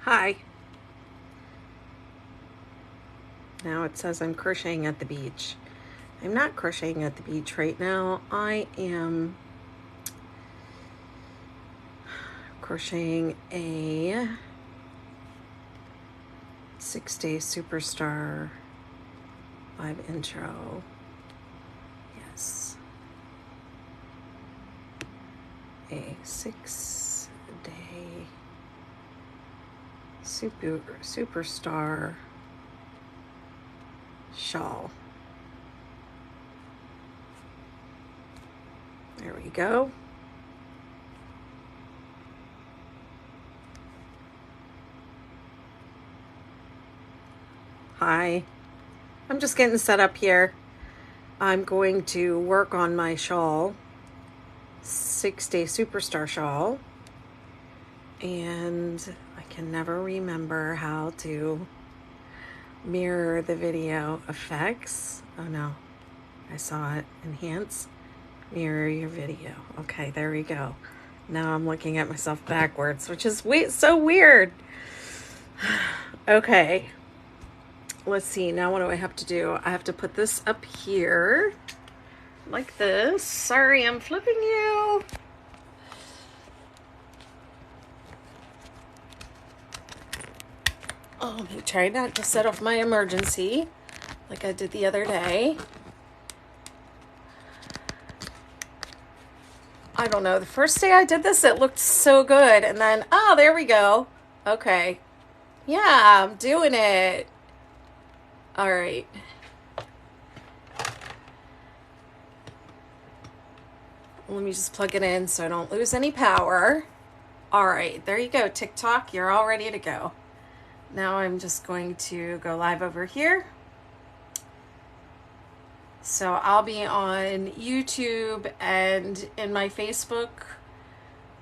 Hi. Now it says I'm crocheting at the beach. I'm not crocheting at the beach right now. I am crocheting a 6-day Superstar live intro. Yes. A 6-day Superstar Shawl. There we go. Hi. I'm just getting set up here. I'm going to work on my shawl, 6-day Superstar Shawl, and I can never remember how to mirror the video effects. Oh no, I saw it. Enhance, mirror your video. Okay, there we go. Now I'm looking at myself backwards, which is so weird. Okay, let's see. Now what do I have to do? I have to put this up here like this. Sorry, I'm flipping you. Oh, let me try not to set off my emergency like I did the other day. I don't know. The first day I did this, it looked so good. And then, oh, there we go. Okay. Yeah, I'm doing it. All right. Let me just plug it in so I don't lose any power. All right, there you go. TikTok, you're all ready to go. Now I'm just going to go live over here. So I'll be on YouTube and in my Facebook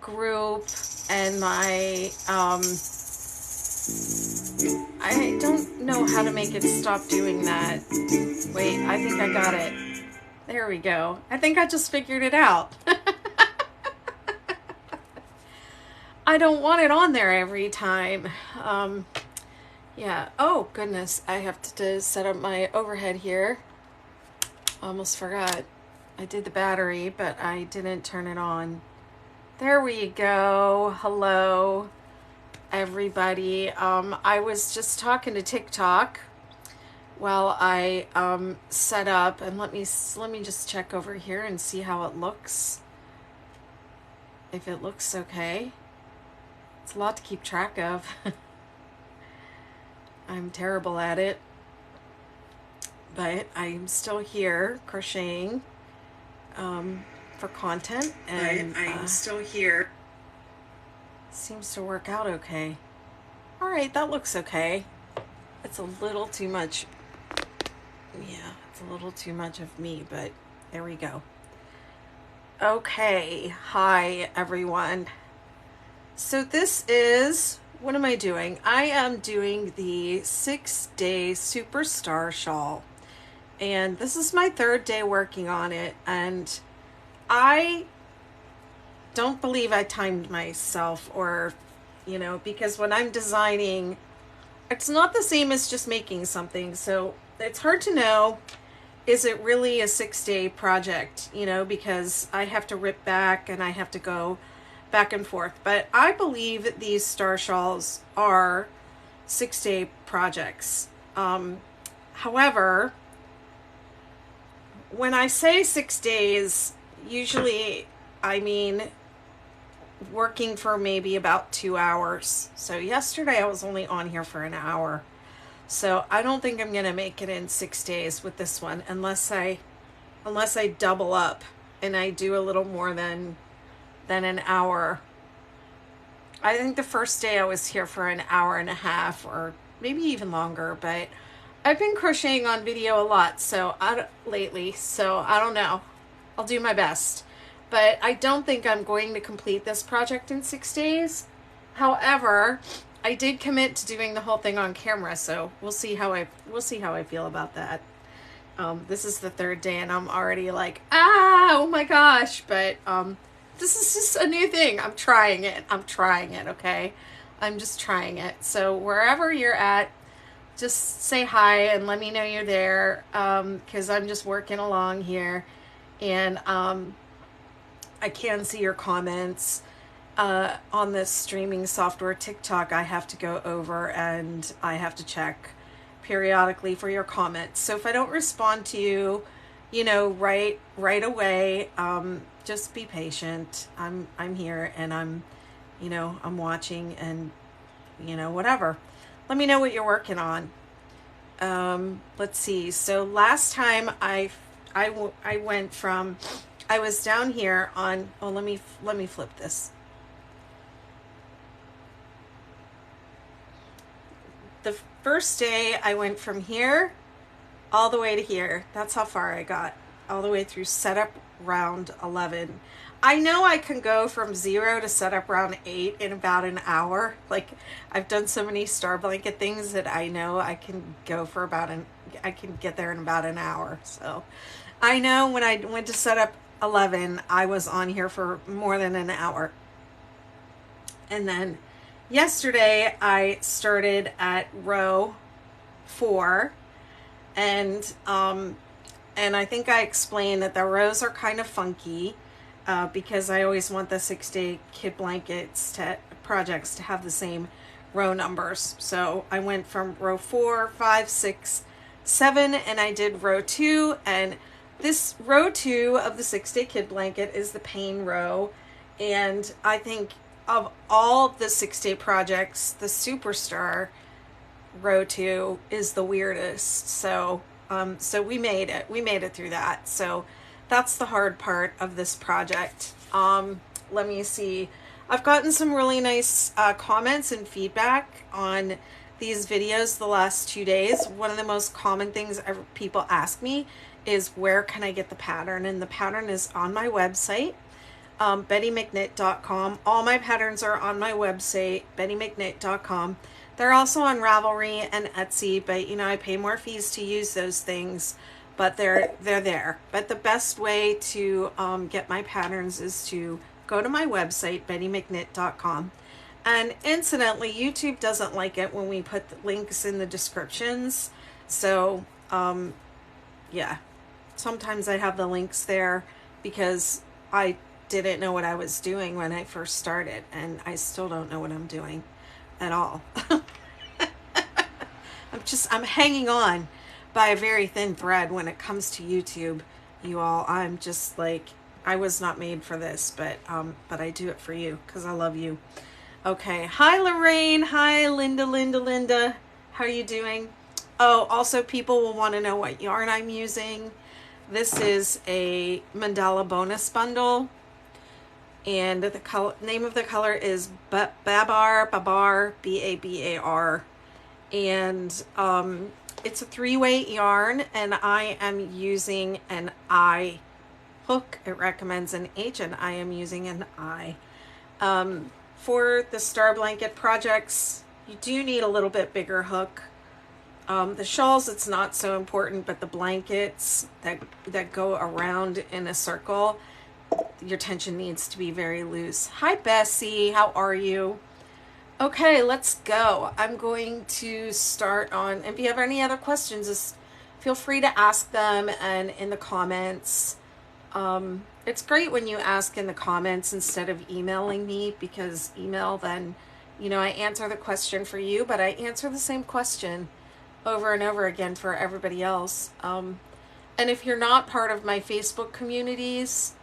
group and my, I don't know how to make it stop doing that. Wait, I think I got it. There we go. I think I just figured it out. I don't want it on there every time. Yeah. Oh, goodness. I have to set up my overhead here. Almost forgot. I did the battery, but I didn't turn it on. There we go. Hello, everybody. I was just talking to TikTok while I set up, and let me just check over here and see how it looks. If it looks okay. It's a lot to keep track of. I'm terrible at it. But I'm still here crocheting for content, and I'm still here. Seems to work out okay. All right, that looks okay. It's a little too much. Yeah, it's a little too much of me, but there we go. Okay, hi everyone. So this is, what am I doing? I am doing the 6-day Superstar Shawl. And this is my 3rd day working on it, and I don't believe I timed myself, or, because when I'm designing, it's not the same as just making something, so it's hard to know, is it really a 6-day project, because I have to rip back and I have to go back and forth. But I believe these star shawls are 6-day projects. However, when I say 6 days, usually I mean working for maybe about 2 hours. So yesterday I was only on here for an hour. So I don't think I'm going to make it in 6 days with this one unless I double up and I do a little more than an hour. I think the first day I was here for an hour and a half, or maybe even longer, but I've been crocheting on video a lot lately, so I don't know. I'll do my best. But I don't think I'm going to complete this project in 6 days. However, I did commit to doing the whole thing on camera, so we'll see how I feel about that. This is the 3rd day and I'm already like, oh my gosh, but this is just a new thing. I'm trying it, okay? I'm just trying it. So wherever you're at, just say hi and let me know you're there, because I'm just working along here, and I can see your comments on this streaming software TikTok. I have to go over and I have to check periodically for your comments. So if I don't respond to you, right away, just be patient. I'm here, and I'm watching, and whatever. Let me know what you're working on. Let's see. So last time I went from, I was down here on, oh, let me flip this. The first day I went from here all the way to here. That's how far I got, all the way through setup round 11. I know I can go from 0 to setup round 8 in about an hour. Like, I've done so many star blanket things that I know I can go for I can get there in about an hour. So I know when I went to setup 11, I was on here for more than an hour. And then yesterday I started at row 4, and I think I explained that the rows are kind of funky, because I always want the 6-day kid blankets projects to have the same row numbers. So I went from row 4, 5, 6, 7, and I did row 2, and this row 2 of the 6-day kid blanket is the pain row, and I think of all the 6-day projects, the Superstar row 2 is the weirdest. So we made it through that. So that's the hard part of this project. Let me see. I've gotten some really nice comments and feedback on these videos the last 2 days. One of the most common things people ask me is, where can I get the pattern? And the pattern is on my website, bettymcknit.com. All my patterns are on my website, bettymcknit.com. They're also on Ravelry and Etsy, but I pay more fees to use those things, but they're there. But the best way to get my patterns is to go to my website, bettymcknit.com. And incidentally, YouTube doesn't like it when we put the links in the descriptions. So yeah, sometimes I have the links there because I didn't know what I was doing when I first started, and I still don't know what I'm doing at all. I'm hanging on by a very thin thread when it comes to YouTube, you all. I'm just like, I was not made for this, but I do it for you because I love you. Okay, hi Lorraine, hi Linda. How are you doing? Oh, also people will want to know what yarn I'm using. This is a mandala bonus bundle, and the name of the color is Babar, B-A-B-A-R, and it's a 3-weight yarn, and I am using an I hook. It recommends an H, and I am using an I. For the star blanket projects, you do need a little bit bigger hook. The shawls, it's not so important, but the blankets that go around in a circle, your tension needs to be very loose. Hi Bessie, how are you? Okay, let's go. I'm going to start on, if you have any other questions, just feel free to ask them and in the comments. It's great when you ask in the comments instead of emailing me, because email, then I answer the question for you, but I answer the same question over and over again for everybody else. And if you're not part of my Facebook communities,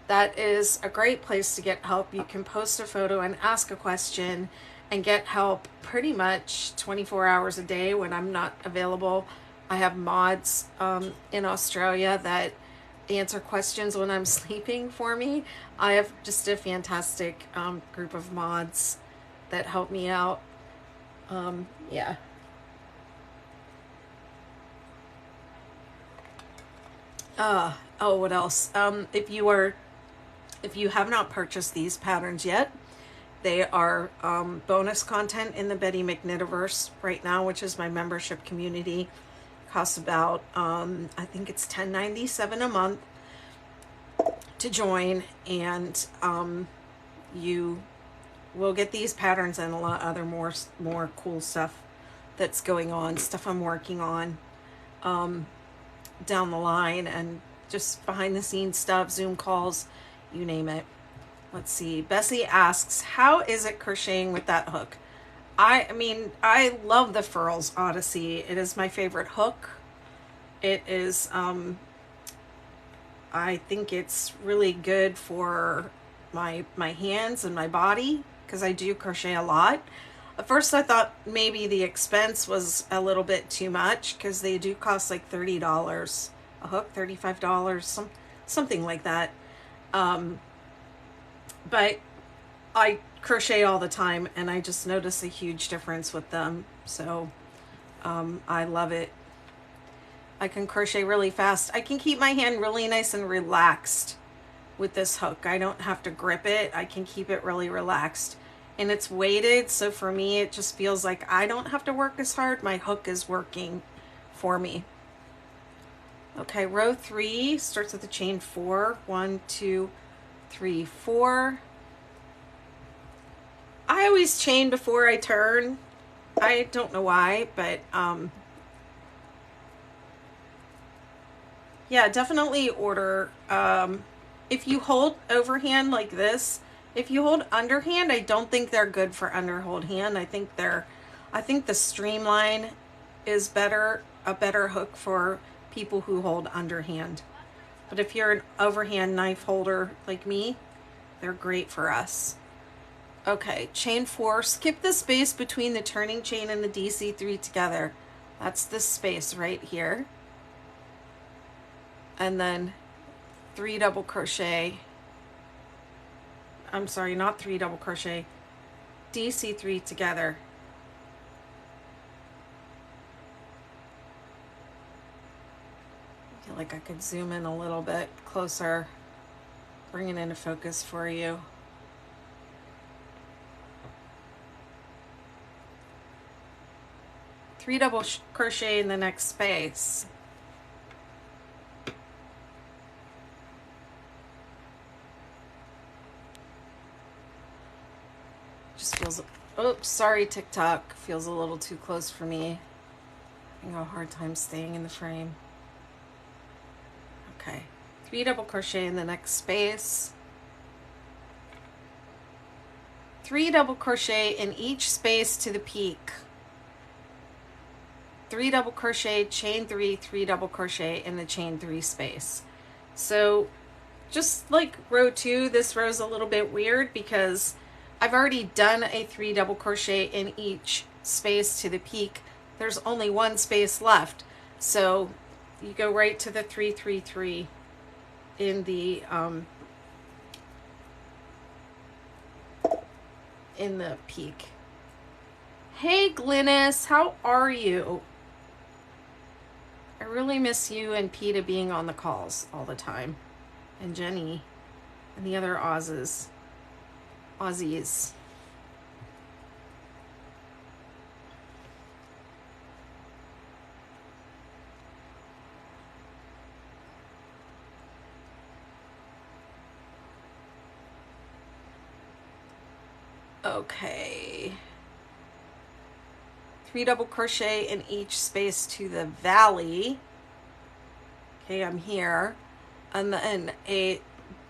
that is a great place to get help. You can post a photo and ask a question and get help pretty much 24 hours a day when I'm not available. I have mods in Australia that answer questions when I'm sleeping for me. I have just a fantastic group of mods that help me out. Yeah. Oh, what else? If you have not purchased these patterns yet, they are bonus content in the Betty McKnitiverse right now, which is my membership community. Costs about I think it's $10.97 a month to join, and you we'll get these patterns and a lot other more cool stuff that's going on, stuff I'm working on down the line, and just behind the scenes stuff, Zoom calls, you name it. Let's see. Bessie asks, how is it crocheting with that hook? I mean, I love the Furls Odyssey. It is my favorite hook. It is, I think it's really good for my hands and my body, because I do crochet a lot. At first I thought maybe the expense was a little bit too much, because they do cost like $30 a hook, $35, something like that. But I crochet all the time, and I just notice a huge difference with them. So I love it. I can crochet really fast. I can keep my hand really nice and relaxed with this hook. I don't have to grip it. I can keep it really relaxed. And it's weighted, so for me it just feels like I don't have to work as hard. My hook is working for me. Okay, row 3 starts with a chain 4. 1, 2, 3, 4. I always chain before I turn. I don't know why, but yeah, definitely order. If you hold overhand like this, if you hold underhand, I don't think they're good for underhold hand. I think the Streamline is better, a better hook for people who hold underhand. But if you're an overhand knife holder like me, they're great for us. Okay, chain 4. Skip the space between the turning chain and the DC3 together. That's this space right here. And then 3 double crochet. I'm sorry, not 3 double crochet. DC3 together. I feel like I could zoom in a little bit closer, bring it into focus for you. Three double crochet in the next space. Just feels, oops, sorry TikTok, feels a little too close for me. I have a hard time staying in the frame. Okay, 3 double crochet in the next space. 3 double crochet in each space to the peak. 3 double crochet, chain 3, 3 double crochet in the chain 3 space. So just like row 2, this row's a little bit weird because I've already done a 3 double crochet in each space to the peak. There's only 1 space left. So you go right to the 3, 3, 3 in the peak. Hey Glynis, how are you? I really miss you and Peta being on the calls all the time. And Jenny and the other Aussies. Okay. 3 double crochet in each space to the valley. Okay, I'm here. And then a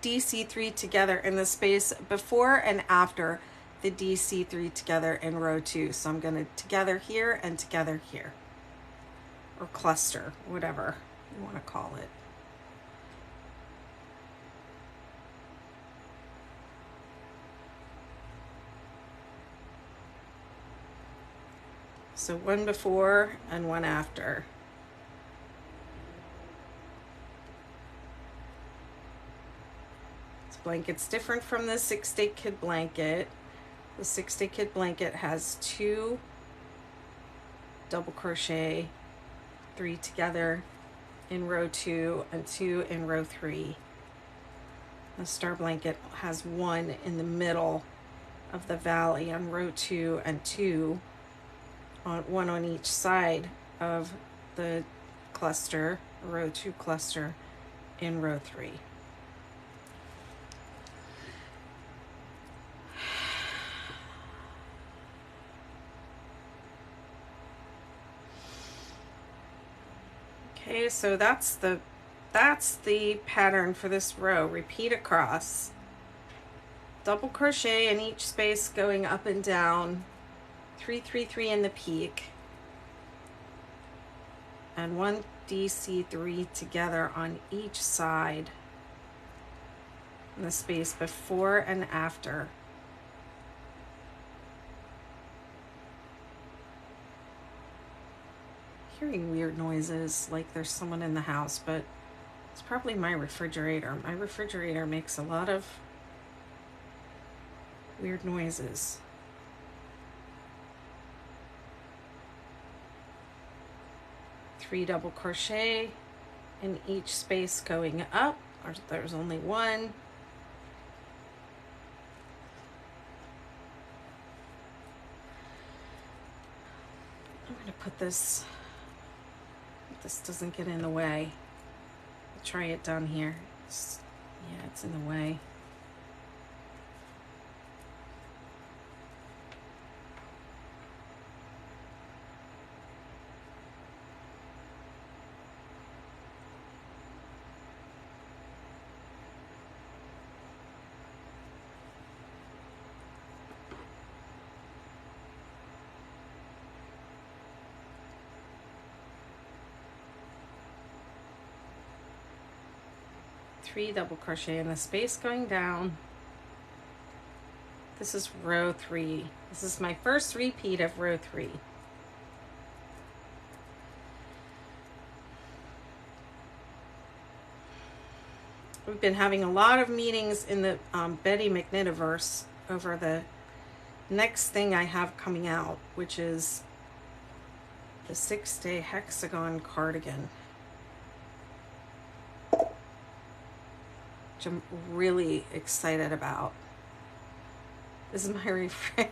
DC3 together in the space before and after the DC3 together in row 2. So I'm going to together here and together here. Or cluster, whatever you want to call it. So 1 before and 1 after. This blanket's different from the 6-day kid blanket. The 6-day kid blanket has 2 double crochet, 3 together in row 2 and 2 in row 3. The star blanket has 1 in the middle of the valley on row 2 and 2. One on each side of the cluster, row 2 cluster in row 3. Okay, so that's the pattern for this row. Repeat across. Double crochet in each space going up and down. 3 3 3 in the peak. And 1 DC3 together on each side in the space before and after. Hearing weird noises like there's someone in the house, but it's probably my refrigerator. My refrigerator makes a lot of weird noises. Three double crochet in each space going up, or there's only one. I'm going to put this, if this doesn't get in the way. I'll try it down here. Yeah, it's in the way. Three double crochet in the space going down. This is row 3. This is my first repeat of row 3. We've been having a lot of meetings in the Betty McKnitiverse over the next thing I have coming out, which is the 6-day hexagon cardigan, which I'm really excited about. This is my refrain.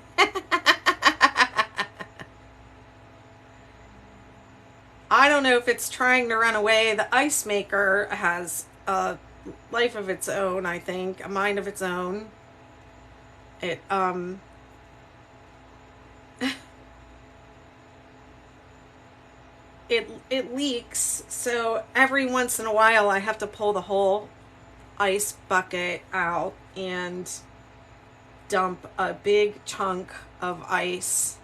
I don't know if it's trying to run away. The ice maker has a life of its own, I think, a mind of its own. It it leaks, so every once in a while I have to pull the whole ice bucket out and dump a big chunk of ice,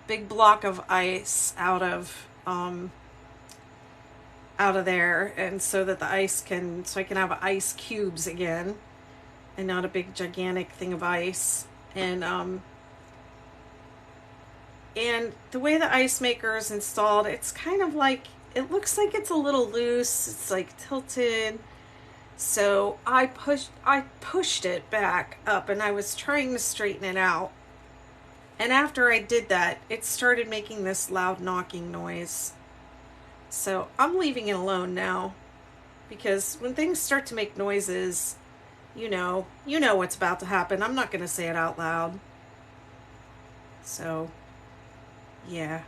big block of ice out of there, and so that the ice can, so I can have ice cubes again and not a big gigantic thing of ice. And the way the ice maker is installed, it's kind of like, it looks like it's a little loose, it's like tilted. So I pushed it back up, and I was trying to straighten it out. And after I did that, it started making this loud knocking noise. So I'm leaving it alone now, because when things start to make noises, you know what's about to happen. I'm not going to say it out loud. So, yeah.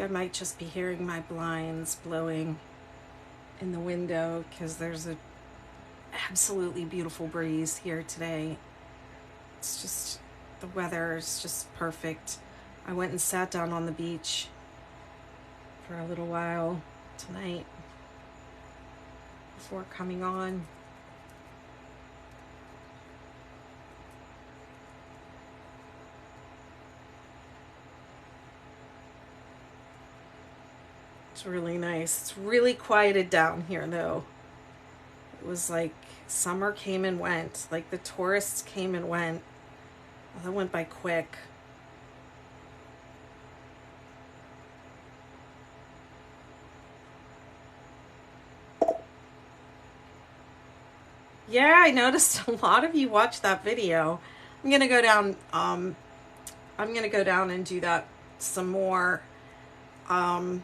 I might just be hearing my blinds blowing in the window because there's a absolutely beautiful breeze here today. It's just, the weather is just perfect. I went and sat down on the beach for a little while tonight before coming on. It's really nice. It's really quieted down here though. It was like summer came and went, like the tourists came and went. Well, that went by quick. Yeah, I noticed a lot of you watched that video. I'm gonna go down. I'm gonna go down and do that some more. I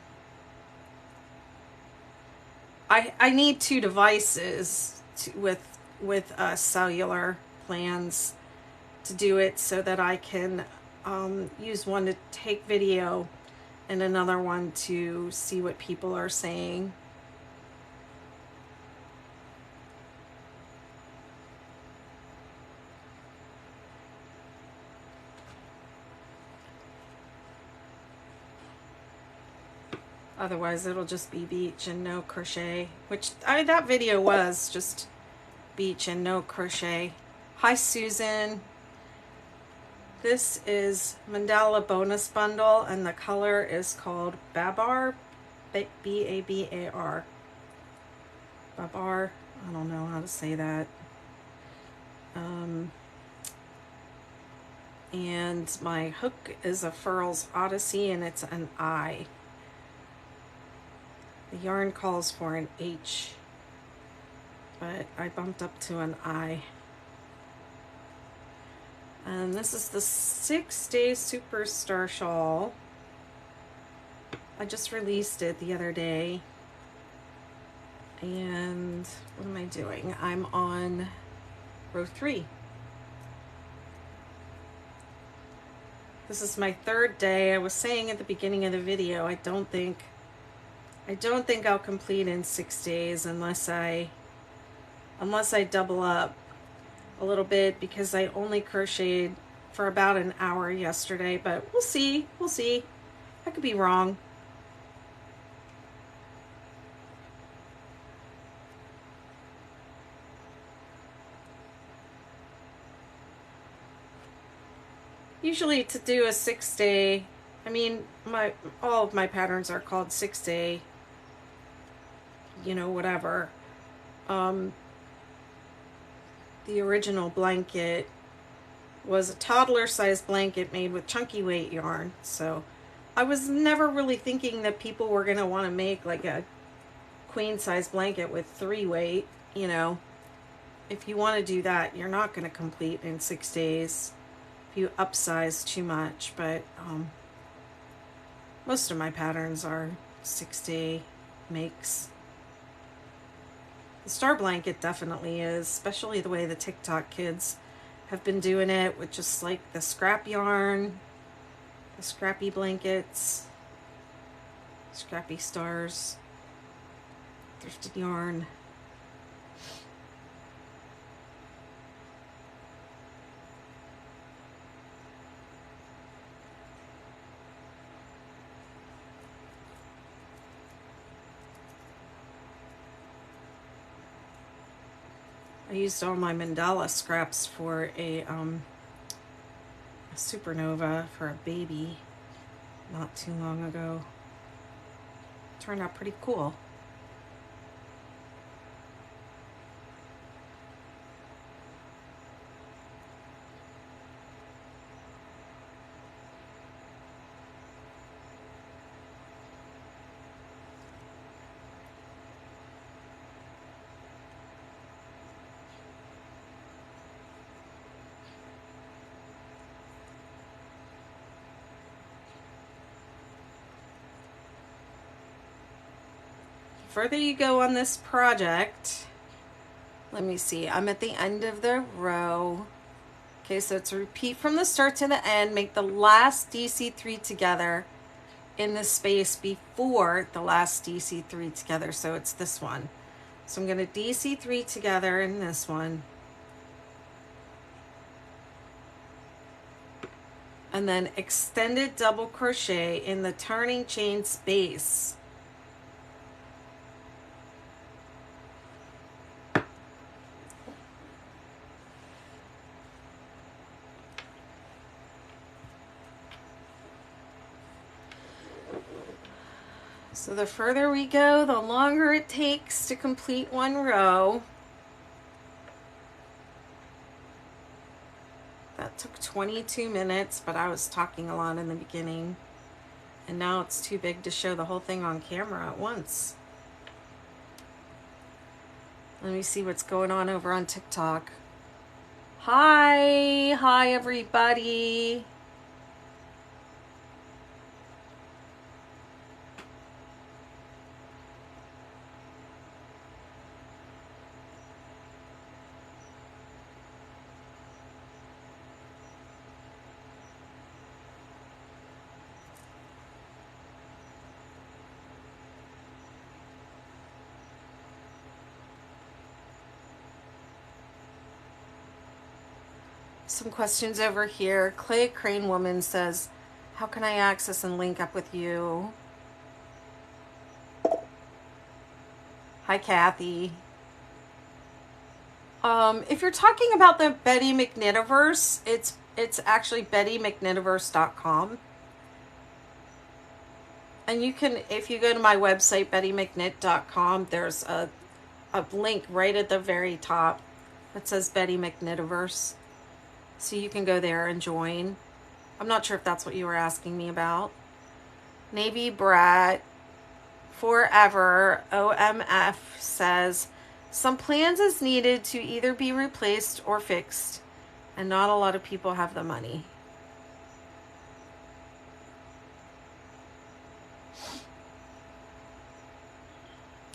need two devices with cellular plans to do it, so that I can use one to take video and another one to see what people are saying. Otherwise, it'll just be beach and no crochet, which that video was just beach and no crochet. Hi, Susan. This is Mandala Bonus Bundle, and the color is called Babar, B-A-B-A-R. Babar, I don't know how to say that. And my hook is a Furls Odyssey, and it's an I. The yarn calls for an H, but I bumped up to an I. And this is the 6-day Superstar Shawl. I just released it the other day. And what am I doing? I'm on row 3. This is my 3rd day. I was saying at the beginning of the video, I don't think I'll complete in 6 days unless I double up a little bit, because I only crocheted for about an hour yesterday, but we'll see. I could be wrong. Usually to do a 6-day, I mean, all of my patterns are called 6-day, whatever. The original blanket was a toddler-sized blanket made with chunky weight yarn, so I was never really thinking that people were going to want to make like a queen-size blanket with 3 weight. If you want to do that, you're not going to complete in 6 days if you upsize too much, but most of my patterns are 6-day makes. The star blanket definitely is, especially the way the TikTok kids have been doing it with just like the scrap yarn, the scrappy blankets, scrappy stars, thrifted yarn. I used all my mandala scraps for a supernova for a baby not too long ago. Turned out pretty cool. Further you go on this project, let me see, I'm at the end of the row. Okay, so it's a repeat from the start to the end. Make the last DC3 together in the space before the last DC3 together, so it's this one. So I'm going to DC3 together in this one, and then extended double crochet in the turning chain space. So the further we go, the longer it takes to complete one row. That took 22 minutes, but I was talking a lot in the beginning. And now it's too big to show the whole thing on camera at once. Let me see what's going on over on TikTok. Hi everybody. Some questions over here. Clay Crane Woman says, how can I access and link up with you? Hi, Kathy. If you're talking about the Betty McKnitiverse, it's actually bettymcknitiverse.com. And you can, if you go to my website, bettymcknit.com, there's a link right at the very top that says Betty McKnitiverse. So you can go there and join. I'm not sure if that's what you were asking me about. Navy Brat Forever OMF says, some plans is needed to either be replaced or fixed, and not a lot of people have the money.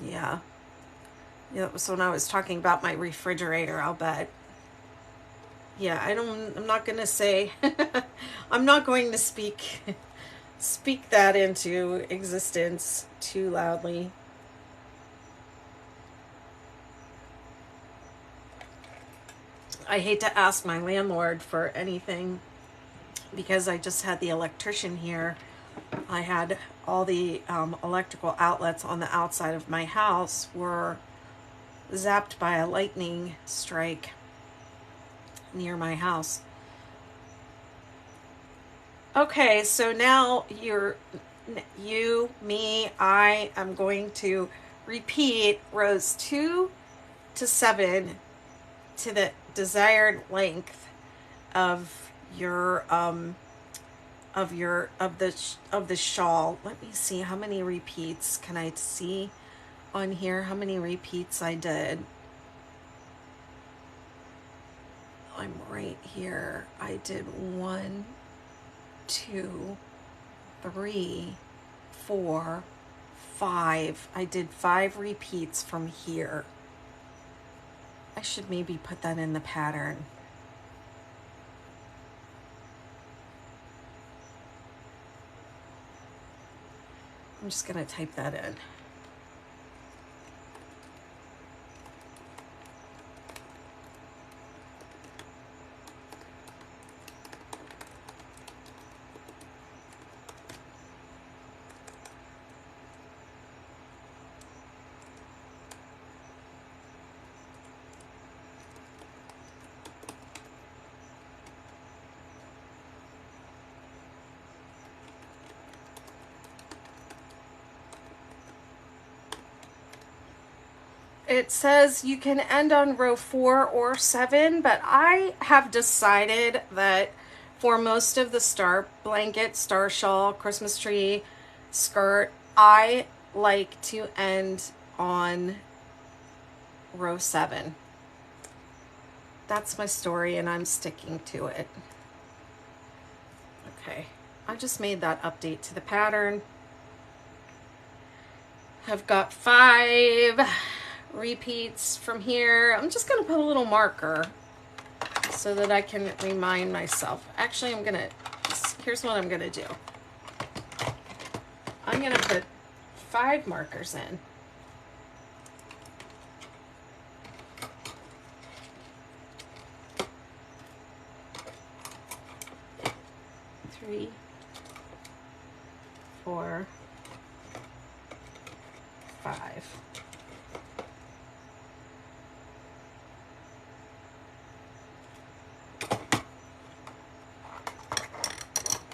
Yeah. Yeah, that was when I was talking about my refrigerator, I'll bet. Yeah, I'm not going to say, I'm not going to speak that into existence too loudly. I hate to ask my landlord for anything because I just had the electrician here. I had all the electrical outlets on the outside of my house were zapped by a lightning strike near my house. Okay, so now I am going to repeat rows 2 to 7 to the desired length of your of the shawl. Let me see, how many repeats can I see on here? How many repeats I did? I'm right here. I did 1, 2, 3, 4, 5. I did 5 repeats from here. I should maybe put that in the pattern. I'm just going to type that in. It says you can end on row 4 or 7, but I have decided that for most of the star blanket, star shawl, Christmas tree, skirt, I like to end on row 7. That's my story and I'm sticking to it. Okay, I just made that update to the pattern. I've got 5 repeats from here. I'm just going to put a little marker so that I can remind myself. Actually, here's what I'm going to do. I'm going to put 5 markers in. Three, 4, 5.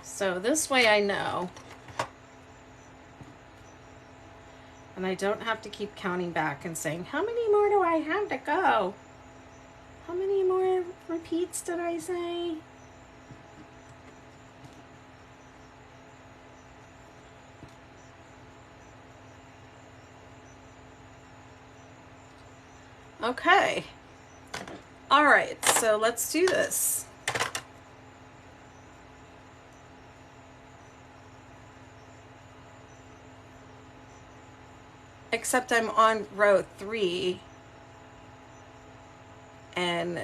So this way I know, and I don't have to keep counting back and saying, how many more do I have to go? How many more repeats did I say? Okay. All right, so let's do this. Except I'm on row 3 and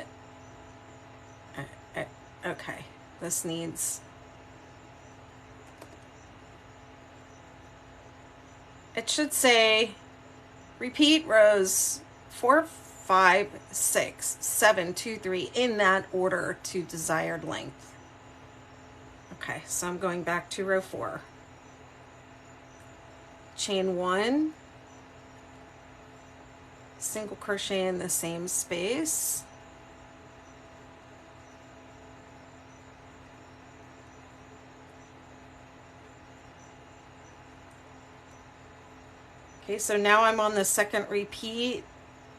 okay, this needs, it should say repeat rows 4, 5, 6, 7, 2, 3 in that order to desired length. Okay, so I'm going back to row 4. Chain 1, single crochet in the same space. Okay, so now I'm on the second repeat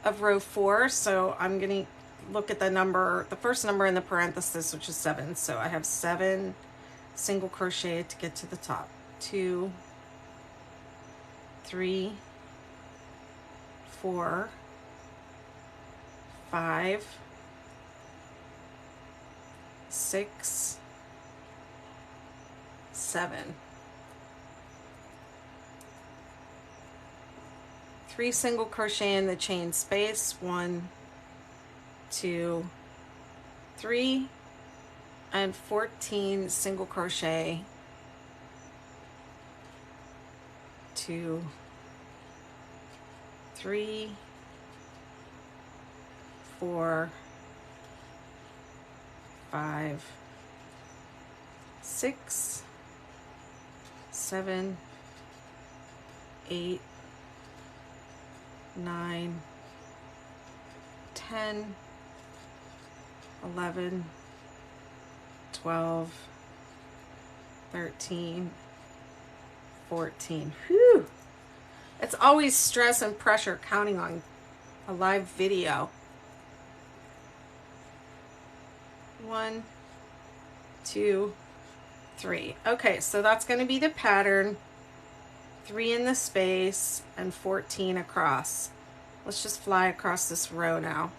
of row 4, so I'm going to look at the number, the first number in the parenthesis, which is 7. So I have 7 single crochet to get to the top. 2, 3, 4, 5, 6, 7. 3 single crochet in the chain space, 1, 2, 3, and 14 single crochet, 2, 3, 4, 5, 6, 7, 8, 9, 10, 11, 12, 13, 14. Whew! It's always stress and pressure counting on a live video. 1, 2, 3. Okay, so that's going to be the pattern. 3 in the space and 14 across. Let's just fly across this row now.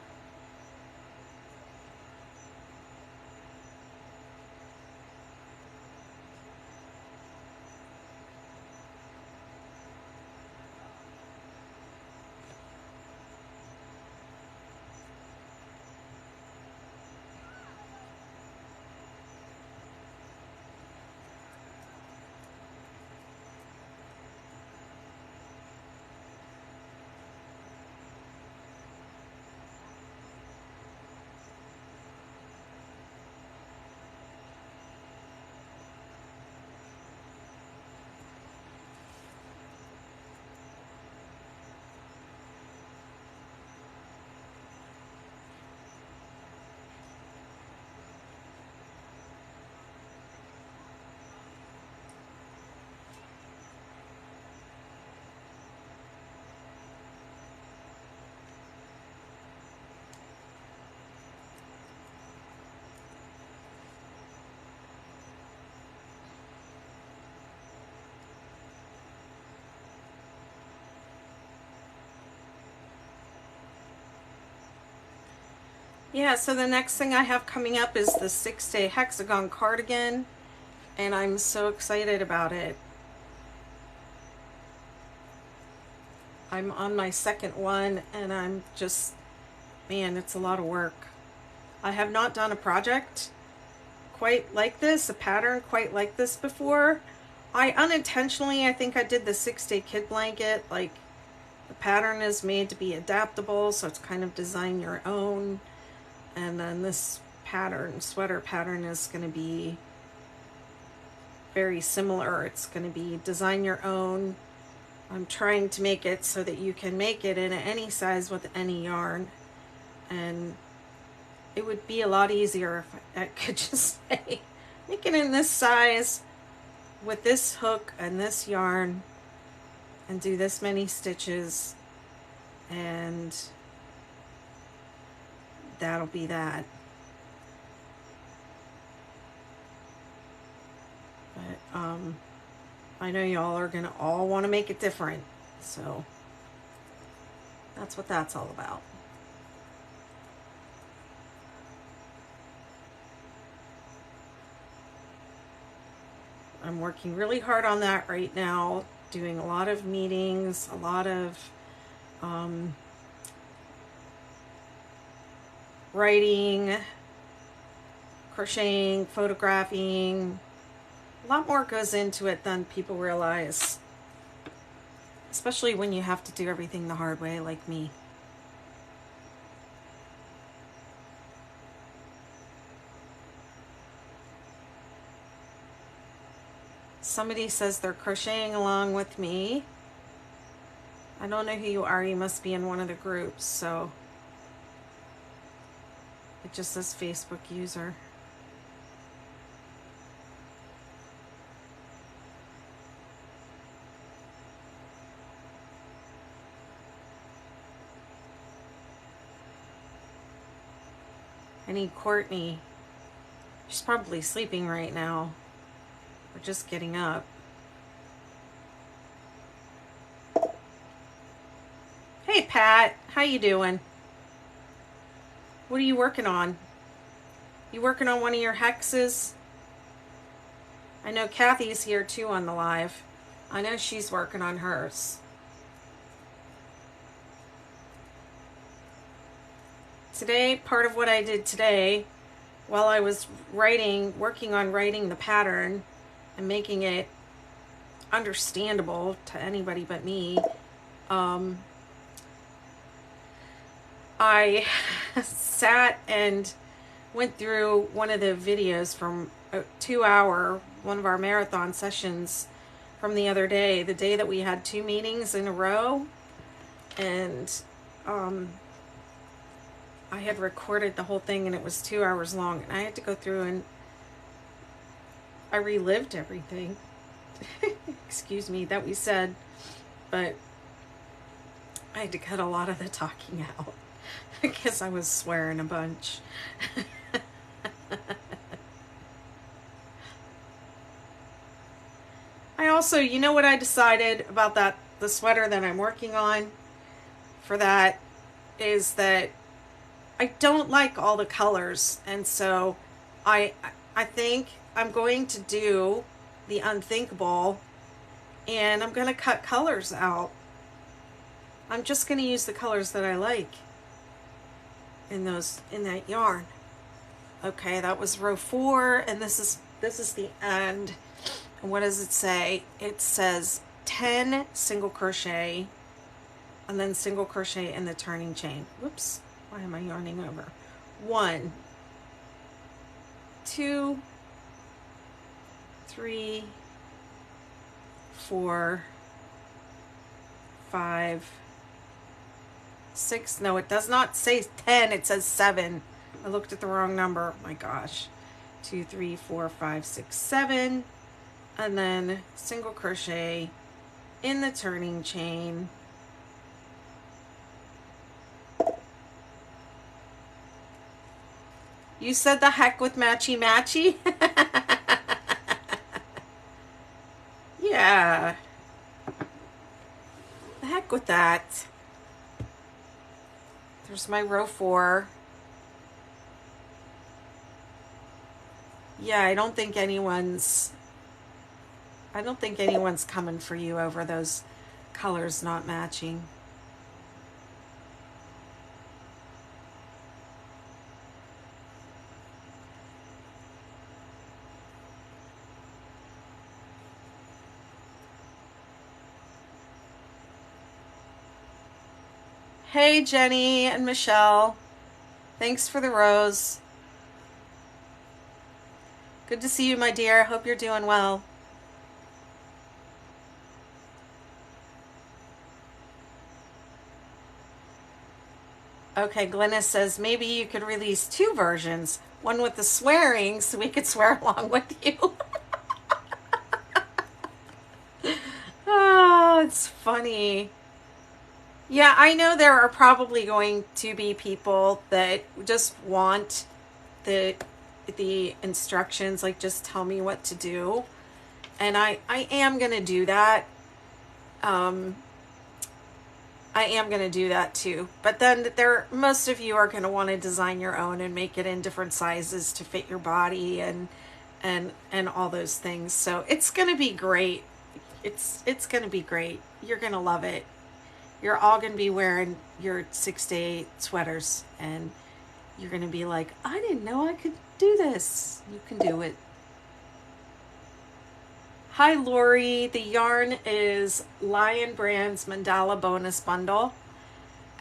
Yeah, so the next thing I have coming up is the 6-day hexagon cardigan, and I'm so excited about it. I'm on my second one, and I'm just, man, it's a lot of work. I have not done a project quite like this, a pattern quite like this before. I unintentionally, I think I did the 6-day kid blanket, like the pattern is made to be adaptable, so it's kind of design your own. And then this pattern, sweater pattern, is going to be very similar. It's going to be design your own. I'm trying to make it so that you can make it in any size with any yarn. And it would be a lot easier if I could just say, make it in this size with this hook and this yarn and do this many stitches, and that'll be that. But I know y'all are gonna all want to make it different, so that's what that's all about. I'm working really hard on that right now, doing a lot of meetings, a lot of writing, crocheting, photographing. A lot more goes into it than people realize, especially when you have to do everything the hard way like me. Somebody says they're crocheting along with me. I don't know who you are. You must be in one of the groups, so it just says Facebook user. I need Courtney. She's probably sleeping right now. Or just getting up. Hey Pat, how you doing? What are you working on? You working on one of your hexes? I know Kathy's here too on the live. I know she's working on hers. Today, part of what I did today, while I was working on writing the pattern and making it understandable to anybody but me, I sat and went through one of the videos from a 2-hour, one of our marathon sessions from the other day, the day that we had 2 meetings in a row. And I had recorded the whole thing and it was 2 hours long, and I had to go through and I relived everything excuse me, that we said, but I had to cut a lot of the talking out because I was swearing a bunch. I also, you know what I decided about that, the sweater that I'm working on for that, is that I don't like all the colors, and so I think I'm going to do the unthinkable, and I'm going to cut colors out. I'm just going to use the colors that I like in that yarn. Okay, that was row 4, and this is the end. And what does it say? It says 10 single crochet and then single crochet in the turning chain. Whoops, why am I yarning over? 1, 2, 3, 4, 5, 6. No, it does not say 10, it says 7. I looked at the wrong number. My gosh. 2, 3, 4, 5, 6, 7. And then single crochet in the turning chain. You said the heck with matchy matchy? Yeah. The heck with that. There's my row 4. Yeah, I don't think anyone's coming for you over those colors not matching. Hey, Jenny and Michelle. Thanks for the rose. Good to see you, my dear. Hope you're doing well. Okay, Glennis says maybe you could release 2 versions. One with the swearing so we could swear along with you. Oh, it's funny. Yeah, I know there are probably going to be people that just want the instructions, like just tell me what to do. And I am going to do that. I am going to do that too. But then most of you are going to want to design your own and make it in different sizes to fit your body and and all those things. So it's gonna be great. It's gonna be great. You're gonna love it. You're all gonna be wearing your 6-day sweaters, and you're gonna be like, I didn't know I could do this. You can do it. Hi Lori, the yarn is Lion Brand's Mandala Bonus Bundle,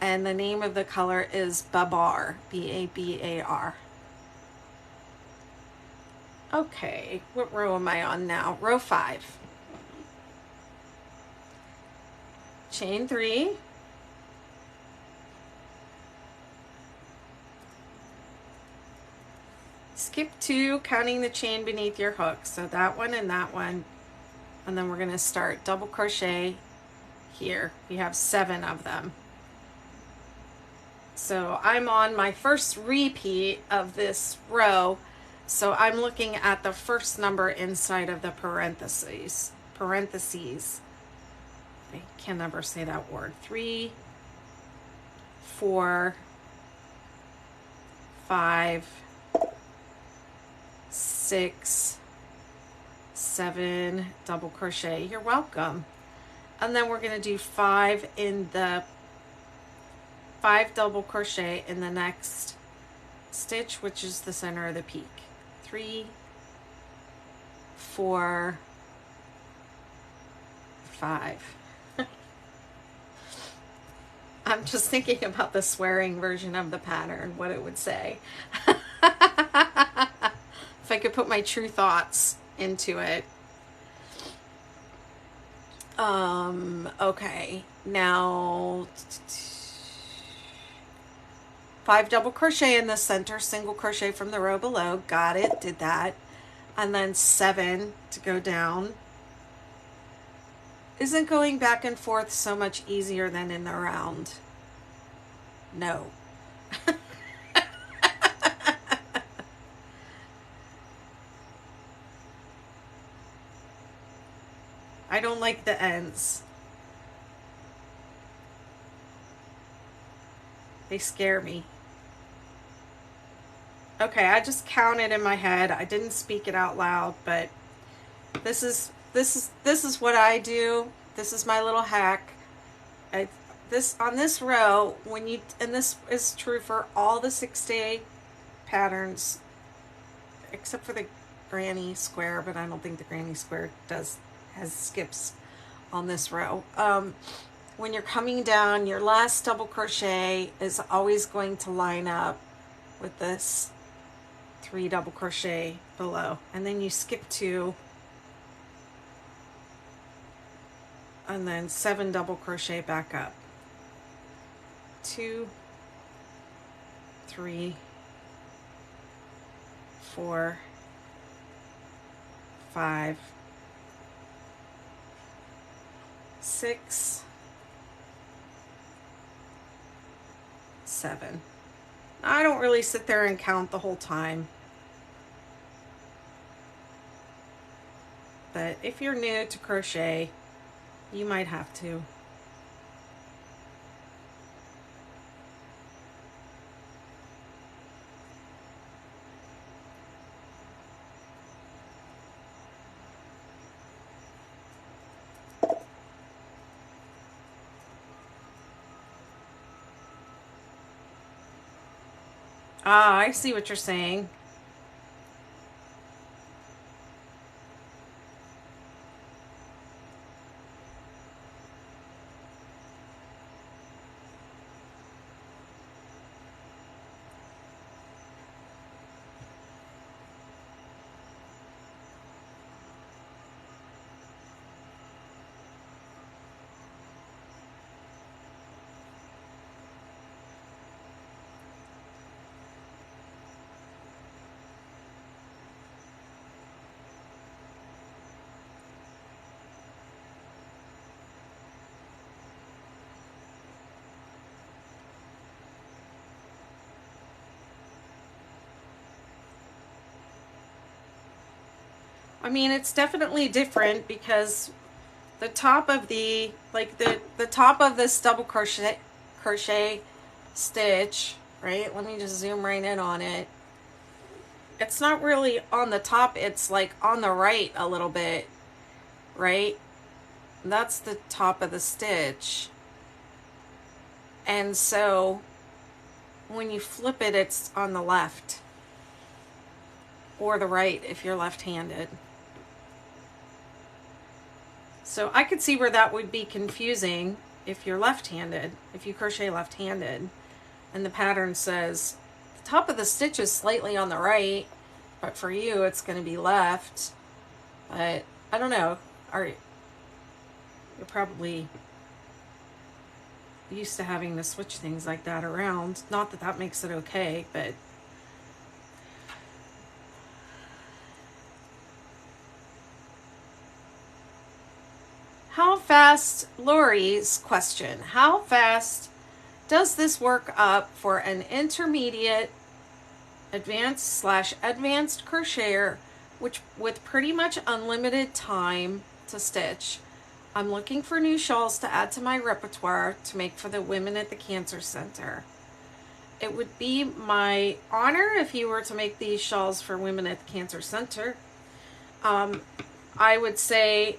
and the name of the color is Babar, B-A-B-A-R. Okay, what row am I on now? Row 5. Chain 3. Skip 2, counting the chain beneath your hook. So that one and that one. And then we're going to start double crochet here. We have 7 of them. So I'm on my first repeat of this row. So I'm looking at the first number inside of the parentheses. I can never say that word. 3, 4, 5, 6, 7 double crochet. You're welcome. And then we're going to do 5 double crochet in the next stitch, which is the center of the peak. 3, 4, 5. I'm just thinking about the swearing version of the pattern, what it would say. If I could put my true thoughts into it. Okay, now 5 double crochet in the center, single crochet from the row below. Got it, did that. And then 7 to go down. Isn't going back and forth so much easier than in the round? No. I don't like the ends. They scare me. Okay, I just counted in my head. I didn't speak it out loud, but this is what I do. This is my little hack. On this row, and this is true for all the 6-day patterns, except for the granny square, but I don't think the granny square has skips on this row. When you're coming down, your last double crochet is always going to line up with this 3 double crochet below, and then you skip 2, and then 7 double crochet back up. 2, 3, 4, 5, 6, 7. I don't really sit there and count the whole time, but if you're new to crochet, you might have to. Ah, I see what you're saying. I mean, it's definitely different because the top of the top of this double crochet stitch, right? Let me just zoom right in on it. it's not really on the top, it's like on the right a little bit, right? That's the top of the stitch. And so when you flip it, it's on the left or the right if you're left-handed. So I could see where that would be confusing if you're left-handed, if you crochet left-handed, and the pattern says the top of the stitch is slightly on the right, but for you it's going to be left. But I don't know. You're probably used to having to switch things like that around. Not that that makes it okay, but how fast, Lori's question, how fast does this work up for an intermediate, advanced crocheter, which with pretty much unlimited time to stitch? I'm looking for new shawls to add to my repertoire to make for the women at the Cancer Center. It would be my honor if you were to make these shawls for women at the Cancer Center. I would say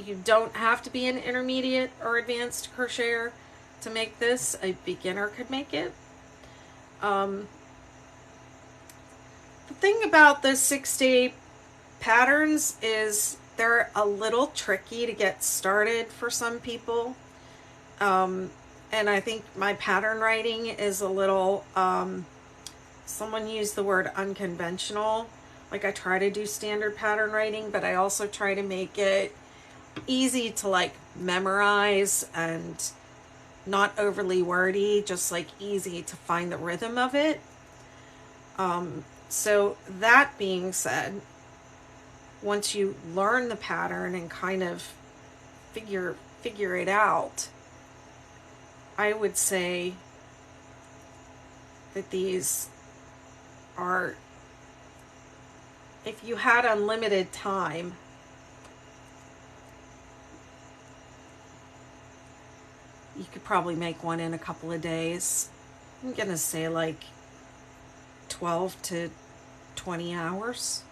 you don't have to be an intermediate or advanced crocheter to make this. A beginner could make it. The thing about the 6-day patterns is they're a little tricky to get started for some people. And I think my pattern writing is a little, someone used the word unconventional. Like I try to do standard pattern writing, but I also try to make it easy to like memorize and not overly wordy, just like easy to find the rhythm of it. So that being said, once you learn the pattern and kind of figure it out, I would say that these are, if you had unlimited time, you could probably make one in a couple of days. I'm gonna say like 12 to 20 hours.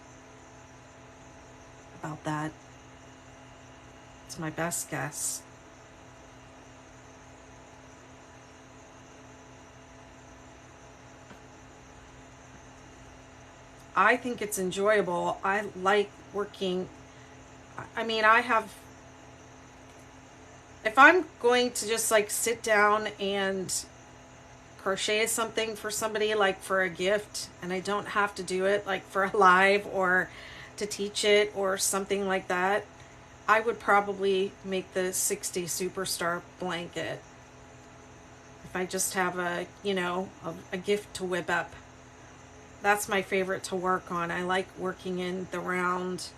About that. It's my best guess. I think it's enjoyable. I like working. I mean, if I'm going to just like sit down and crochet something for somebody, like for a gift, and I don't have to do it like for a live or to teach it or something like that, I would probably make the 60 Superstar blanket. If I just have a gift to whip up. That's my favorite to work on. I like working in the round.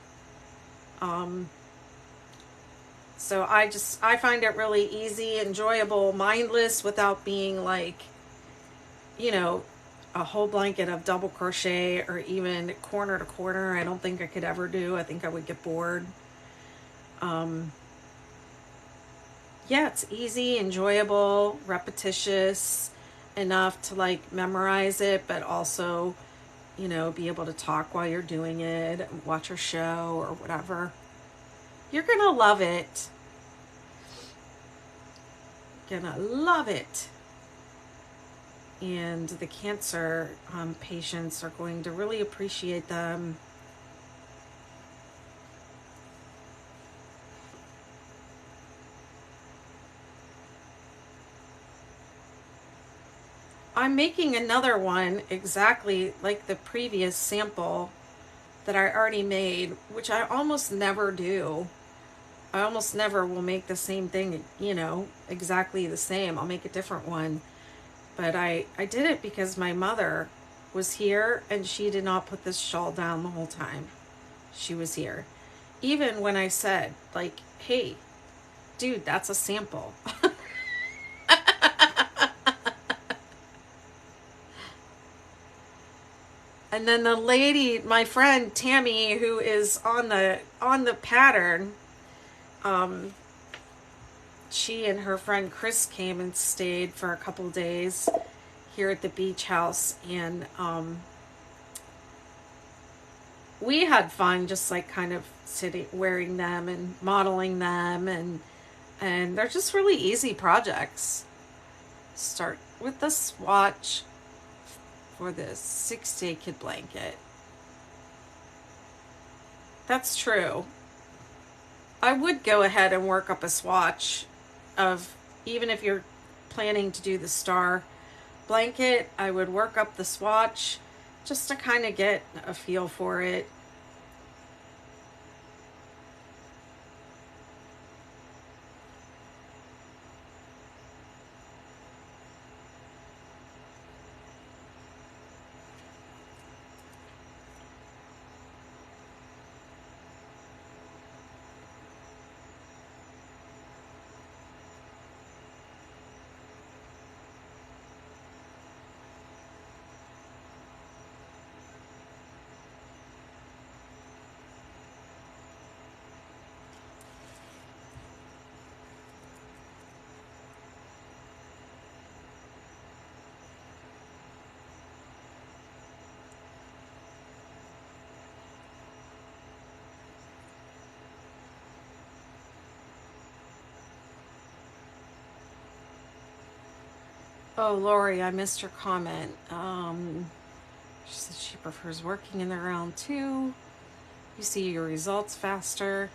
So I find it really easy, enjoyable, mindless, without being like, a whole blanket of double crochet or even corner to corner. I don't think I could ever do. I think I would get bored. Yeah, it's easy, enjoyable, repetitious enough to like memorize it, but also, be able to talk while you're doing it, watch a show or whatever. You're gonna love it. Gonna love it. And the cancer patients are going to really appreciate them. I'm making another one exactly like the previous sample that I already made, which I almost never do. I almost never will make the same thing, exactly the same. I'll make a different one. But I did it because my mother was here and she did not put this shawl down the whole time she was here. Even when I said, like, hey, dude, that's a sample. And then the lady, my friend Tammy, who is on the pattern, she and her friend Chris came and stayed for a couple of days here at the beach house, and we had fun just like kind of sitting, wearing them and modeling them, and they're just really easy projects. Start with the swatch for this 6-day kid blanket. That's true. I would go ahead and work up a swatch of, even if you're planning to do the star blanket, I would work up the swatch just to kind of get a feel for it. Oh, Lori, I missed your comment. She said she prefers working in the round too. You see your results faster.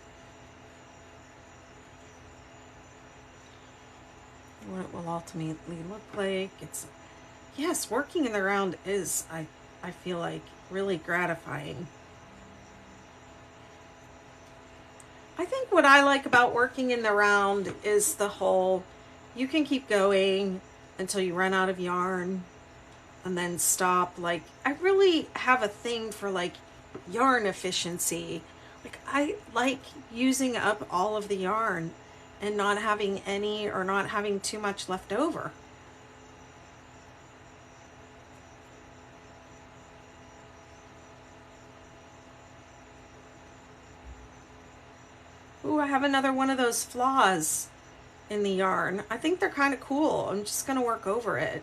What it will ultimately look like. It's, yes, working in the round is, I feel like, really gratifying. I think what I like about working in the round is the whole, you can keep going until you run out of yarn and then stop. Like, I really have a thing for like yarn efficiency. Like, I like using up all of the yarn and not having any, or not having too much left over. Ooh, I have another one of those flaws in the yarn. I think they're kind of cool. I'm just gonna work over it.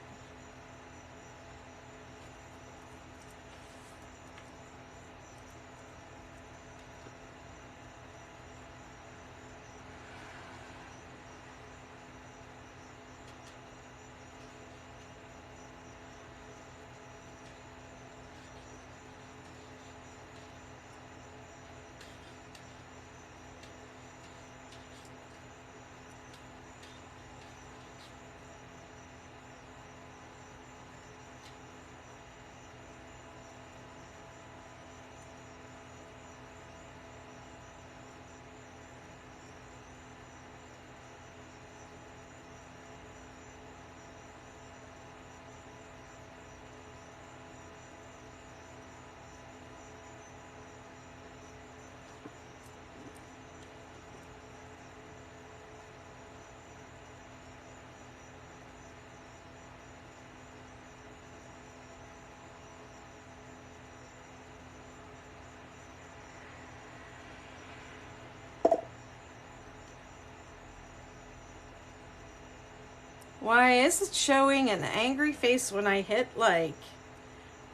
Why is it showing an angry face when I hit like?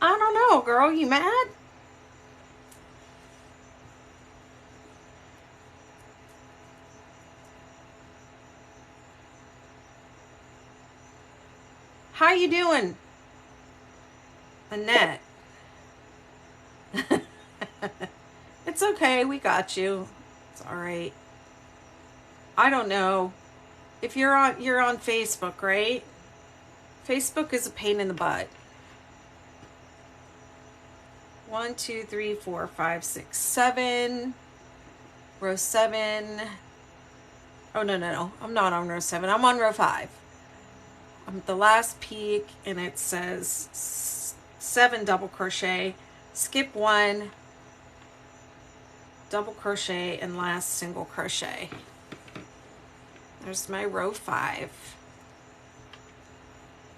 I don't know, girl. You mad? How you doing, Annette? It's okay. We got you. It's all right. I don't know. If you're on Facebook, right? Facebook is a pain in the butt. 1, 2, 3, 4, 5, 6, 7. Row 7. Oh, no. I'm not on row 7. I'm on row 5. I'm at the last peak, and it says 7 double crochet, skip 1, double crochet, and last single crochet. There's my row 5.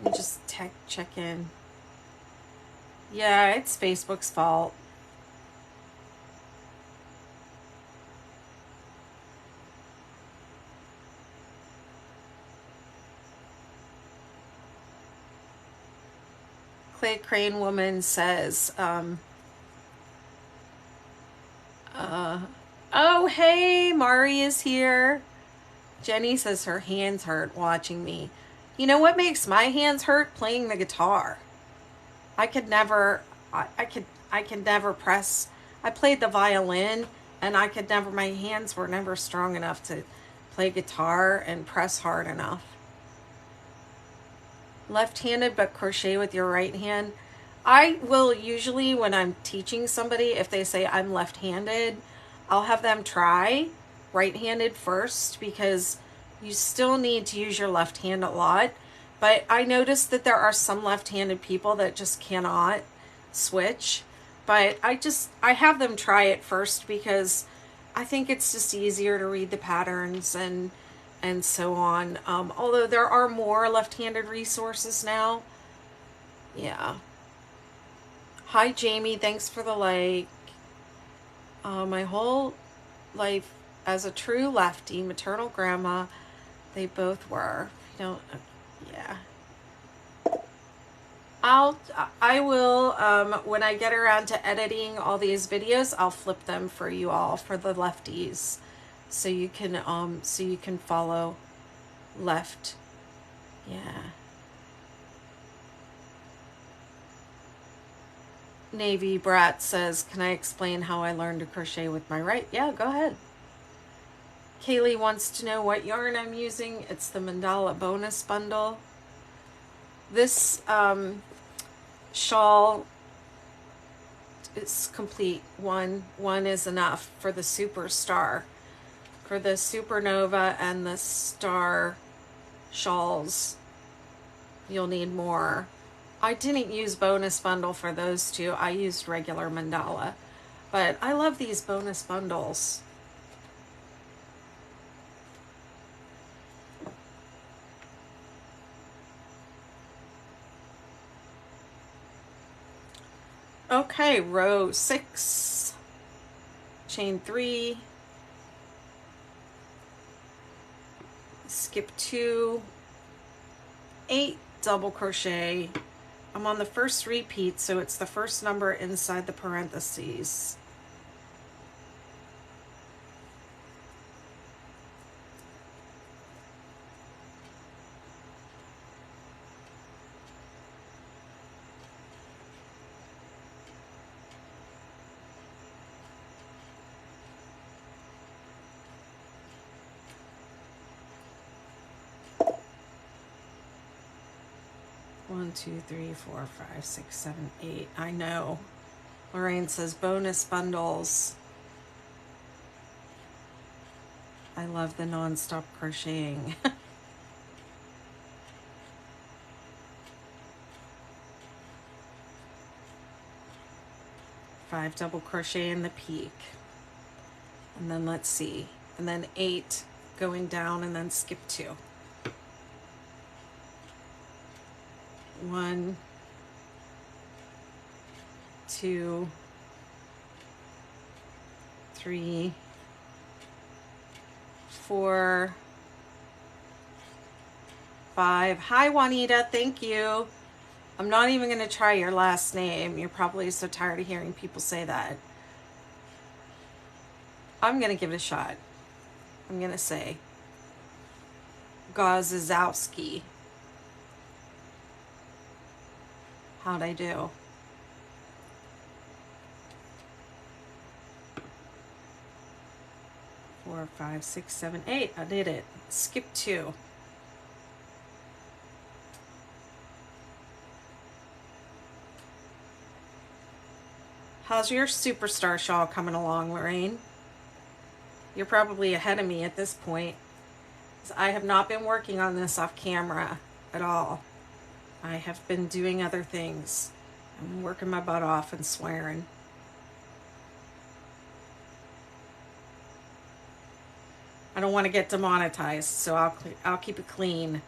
Let me just check in. Yeah, it's Facebook's fault. Clay Crane Woman says, hey, Mari is here. Jenny says her hands hurt watching me. You know what makes my hands hurt? Playing the guitar. I could never press. I played the violin and my hands were never strong enough to play guitar and press hard enough. Left-handed but crochet with your right hand. I will usually, when I'm teaching somebody, if they say I'm left-handed, I'll have them try right-handed first because you still need to use your left hand a lot. But I noticed that there are some left-handed people that just cannot switch. But I have them try it first because I think it's just easier to read the patterns and so on. Although there are more left-handed resources now. Yeah. Hi, Jamie. Thanks for the like. My whole life as a true lefty, maternal grandma, they both were. Yeah. I will, when I get around to editing all these videos, I'll flip them for you all, for the lefties. So you can follow left. Yeah. Navy Brat says, can I explain how I learned to crochet with my right? Yeah, go ahead. Kaylee wants to know what yarn I'm using. It's the Mandala bonus bundle. This shawl is complete. One is enough for the Superstar. For the Supernova and the Star shawls, you'll need more. I didn't use bonus bundle for those two. I used regular Mandala. But I love these bonus bundles. Okay, row 6, chain 3, skip 2, 8 double crochet. I'm on the first repeat, so it's the first number inside the parentheses. One, two, three, four, five, six, seven, 8. I know. Lorraine says bonus bundles. I love the non-stop crocheting. 5 double crochet in the peak. And then let's see. And then 8 going down and then skip 2. 1, 2, 3, 4, 5. Hi, Juanita. Thank you. I'm not even going to try your last name. You're probably so tired of hearing people say that. I'm going to give it a shot. I'm going to say Gozowski. How'd I do? Four, 5, 6, 7, 8. I did it. Skip 2. How's your Superstar shawl coming along, Lorraine? You're probably ahead of me at this point. I have not been working on this off camera at all. I have been doing other things. I'm working my butt off and swearing. I don't want to get demonetized, so I'll keep it clean.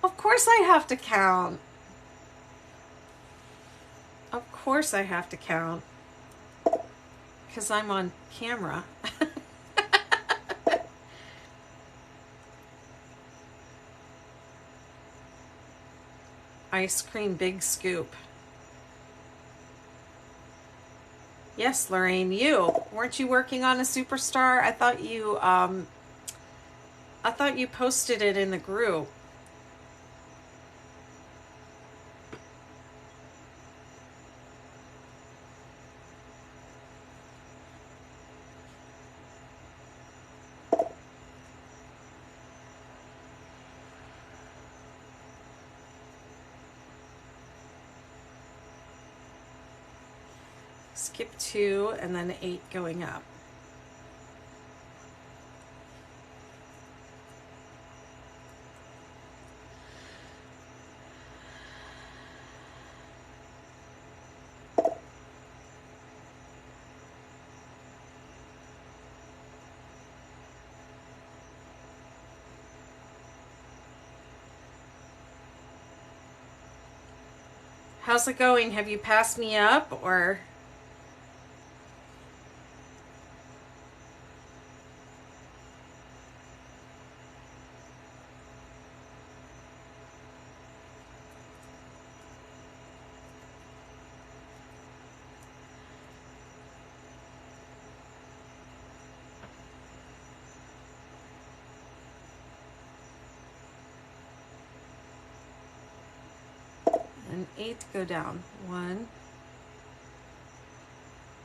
Of course I have to count. Of course I have to count. Because I'm on camera. Ice cream big scoop. Yes, Lorraine, you. Weren't you working on a Superstar? I thought you posted it in the group. Skip 2 and then 8 going up. How's it going? Have you passed me up or? And 8 go down. 1.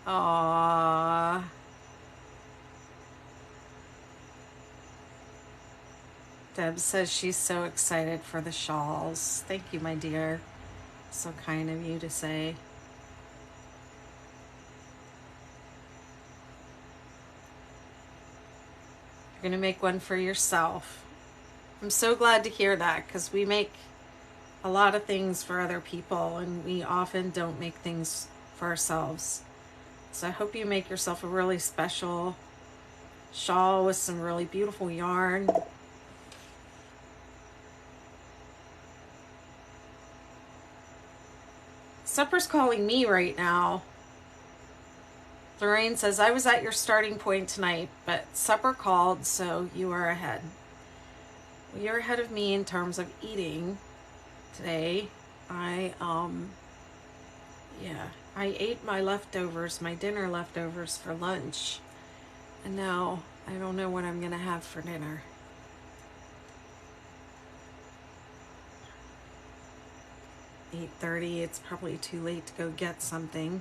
Aww. Deb says she's so excited for the shawls. Thank you, my dear. So kind of you to say. You're going to make one for yourself. I'm so glad to hear that because we make a lot of things for other people and we often don't make things for ourselves. So I hope you make yourself a really special shawl with some really beautiful yarn. Supper's calling me right now. Lorraine says, I was at your starting point tonight, but supper called, so you are ahead. Well, you're ahead of me in terms of eating today. I ate my leftovers, my dinner leftovers for lunch. And now I don't know what I'm gonna have for dinner. (8:30), it's probably too late to go get something.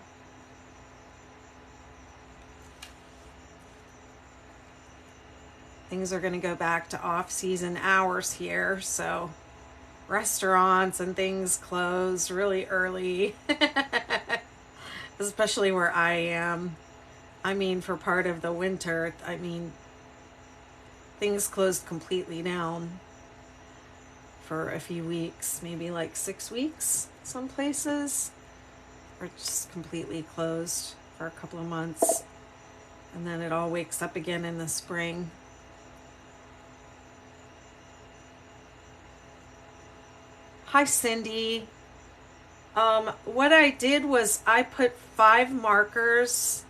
Things are gonna go back to off-season hours here, so restaurants and things close really early. Especially where I am. I mean, for part of the winter, I mean, things closed completely down for a few weeks, maybe like 6 weeks, some places, or just completely closed for a couple of months. And then it all wakes up again in the spring. Hi, Cindy. What I did was I put 5 markers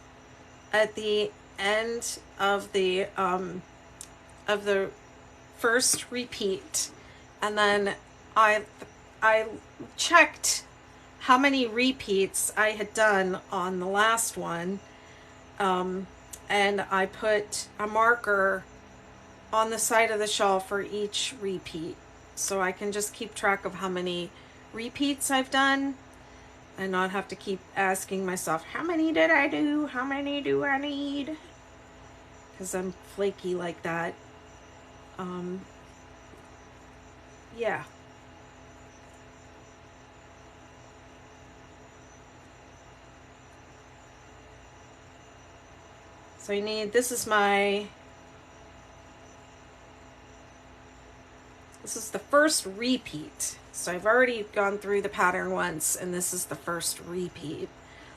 at the end of the first repeat, and then I checked how many repeats I had done on the last one, and I put a marker on the side of the shawl for each repeat, so I can just keep track of how many repeats I've done and not have to keep asking myself, how many did I do? How many do I need? Because I'm flaky like that. Yeah. So I need, this is the first repeat. So I've already gone through the pattern once, and this is the first repeat.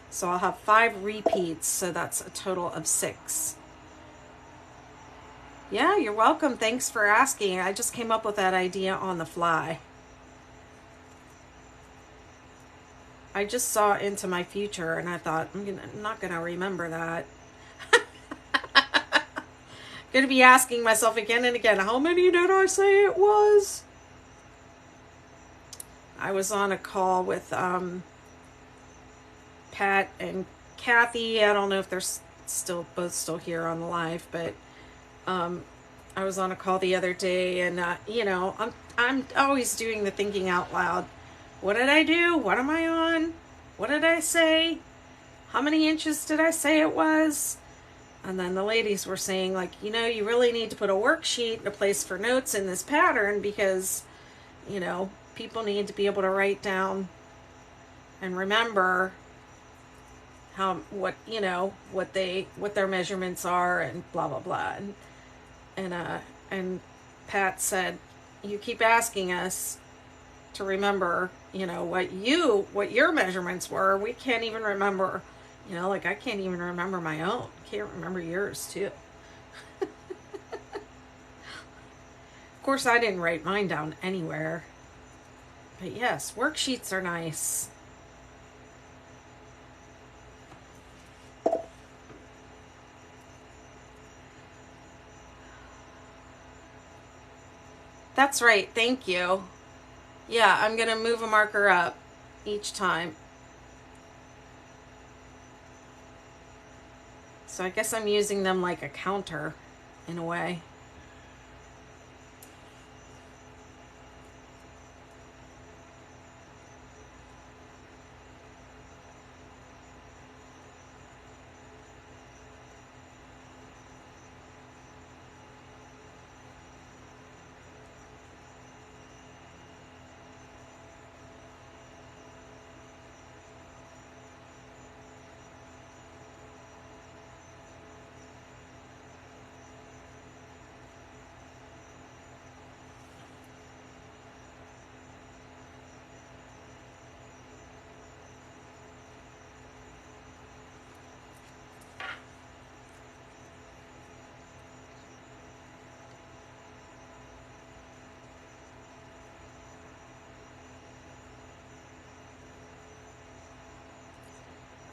So I'll have 5 repeats, so that's a total of 6. Yeah, you're welcome. Thanks for asking. I just came up with that idea on the fly. I just saw into my future, and I thought, I'm not gonna remember that. Gonna be asking myself again and again, how many did I say it was? I was on a call with Pat and Kathy. I don't know if they're both still here on the live, but I was on a call the other day, and you know, I'm always doing the thinking out loud. What did I do? What am I on? What did I say? How many inches did I say it was? And then the ladies were saying, like, you know, you really need to put a worksheet, a place for notes in this pattern, because, you know, people need to be able to write down and remember what their measurements are, and blah blah blah. And Pat said, you keep asking us to remember, you know, what your measurements were. We can't even remember, you know, like I can't even remember my own. Can't remember yours too. Of course, I didn't write mine down anywhere. But yes, worksheets are nice. That's right, thank you. Yeah, I'm going to move a marker up each time. So I guess I'm using them like a counter in a way.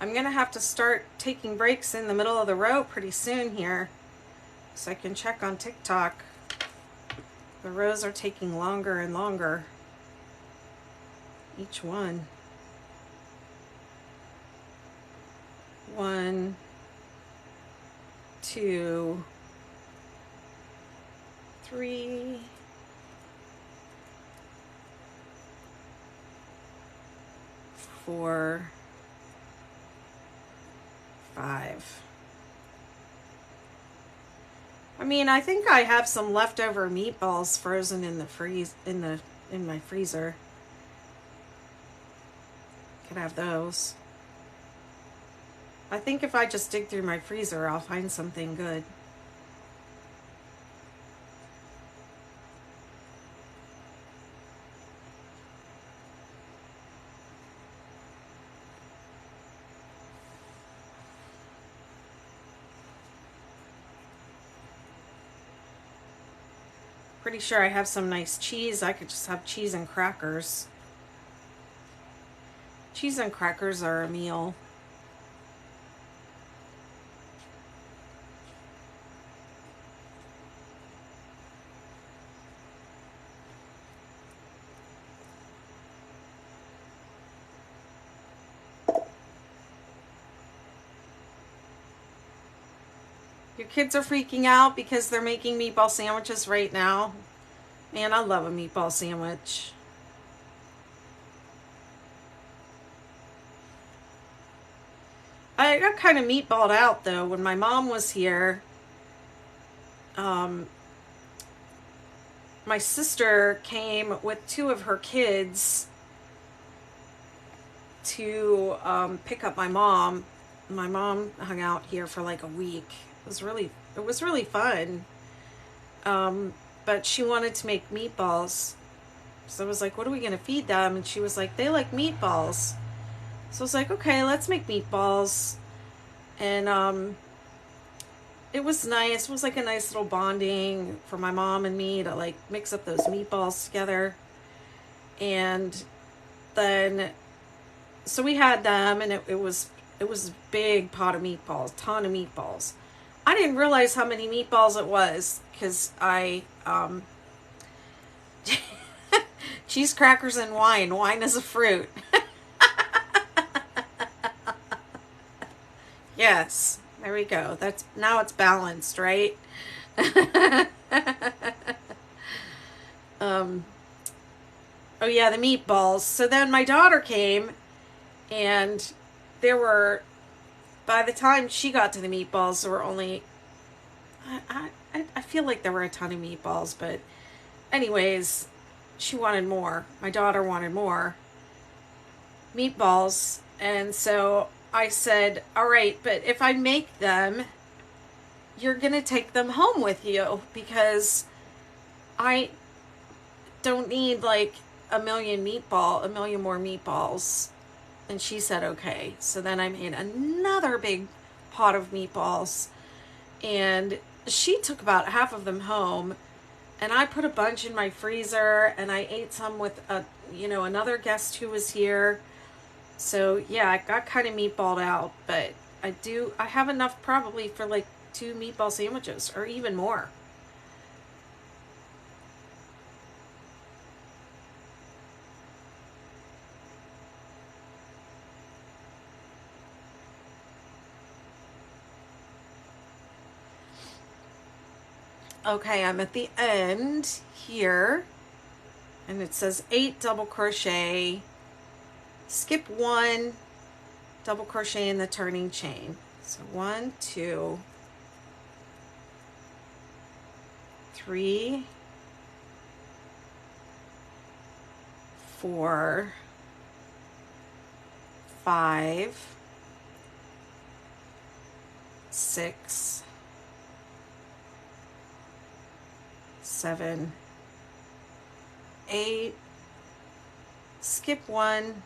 I'm going to have to start taking breaks in the middle of the row pretty soon here, so I can check on TikTok. The rows are taking longer and longer, each one. 1, 2, 3, 4, 5. I mean, I think I have some leftover meatballs frozen in the in my freezer. Could have those. I think if I just dig through my freezer, I'll find something good. Pretty sure I have some nice cheese. I could just have cheese and crackers. Cheese and crackers are a meal. Your kids are freaking out because they're making meatball sandwiches right now. Man, I love a meatball sandwich. I got kind of meatballed out though when my mom was here. My sister came with 2 of her kids to pick up my mom. My mom hung out here for like a week. It was really fun. But she wanted to make meatballs. So I was like, what are we going to feed them? And she was like, they like meatballs. So I was like, okay, let's make meatballs. And it was nice. It was like a nice little bonding for my mom and me to like mix up those meatballs together. And then, so we had them, and it was a big pot of meatballs, ton of meatballs. I didn't realize how many meatballs it was because I Cheese, crackers, and wine. Wine is a fruit. Yes, there we go. Now it's balanced, right? Oh yeah, the meatballs. So then my daughter came, and there were, by the time she got to the meatballs, there were only, I feel like there were a ton of meatballs, but anyways, she wanted more. My daughter wanted more meatballs, and so I said, all right, but if I make them, you're gonna take them home with you, because I don't need like a million more meatballs. And she said okay. So then I made another big pot of meatballs, and she took about half of them home, and I put a bunch in my freezer, and I ate some with another guest who was here. So yeah, I got kind of meatballed out, but I have enough probably for like 2 meatball sandwiches or even more. Okay, I'm at the end here, and it says 8 double crochet, skip 1, double crochet in the turning chain. So 1, 2, 3, 4, 5, 6, 7, 8, skip 1,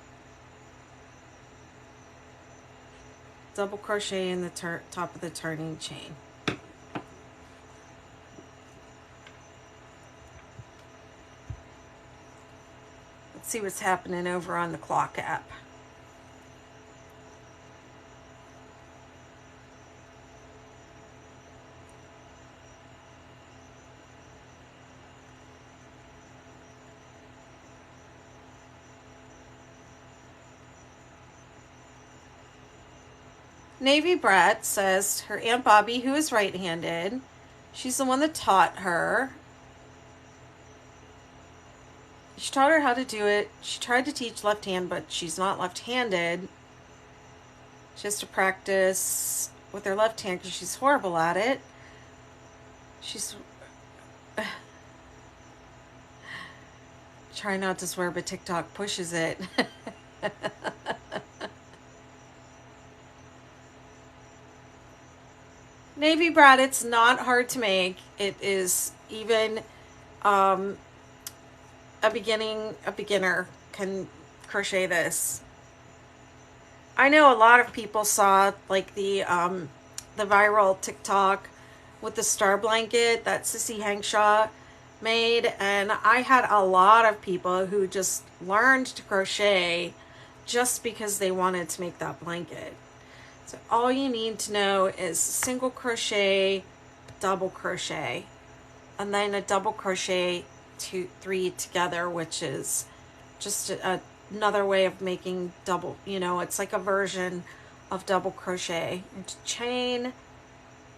double crochet in the top of the turning chain. Let's see what's happening over on the clock app. Navy Brat says her Aunt Bobby, who is right-handed, she's the one that taught her. She taught her how to do it. She tried to teach left hand, but she's not left-handed. She has to practice with her left hand because she's horrible at it. She's try not to swear, but TikTok pushes it. Navy Brat, it's not hard to make. It is even a beginner can crochet this. I know a lot of people saw like the viral TikTok with the star blanket that Sissy Hangshaw made, and I had a lot of people who just learned to crochet just because they wanted to make that blanket. So all you need to know is single crochet, double crochet, and then a double crochet 2, 3 together, which is just another way of making double, it's like a version of double crochet. Into chain,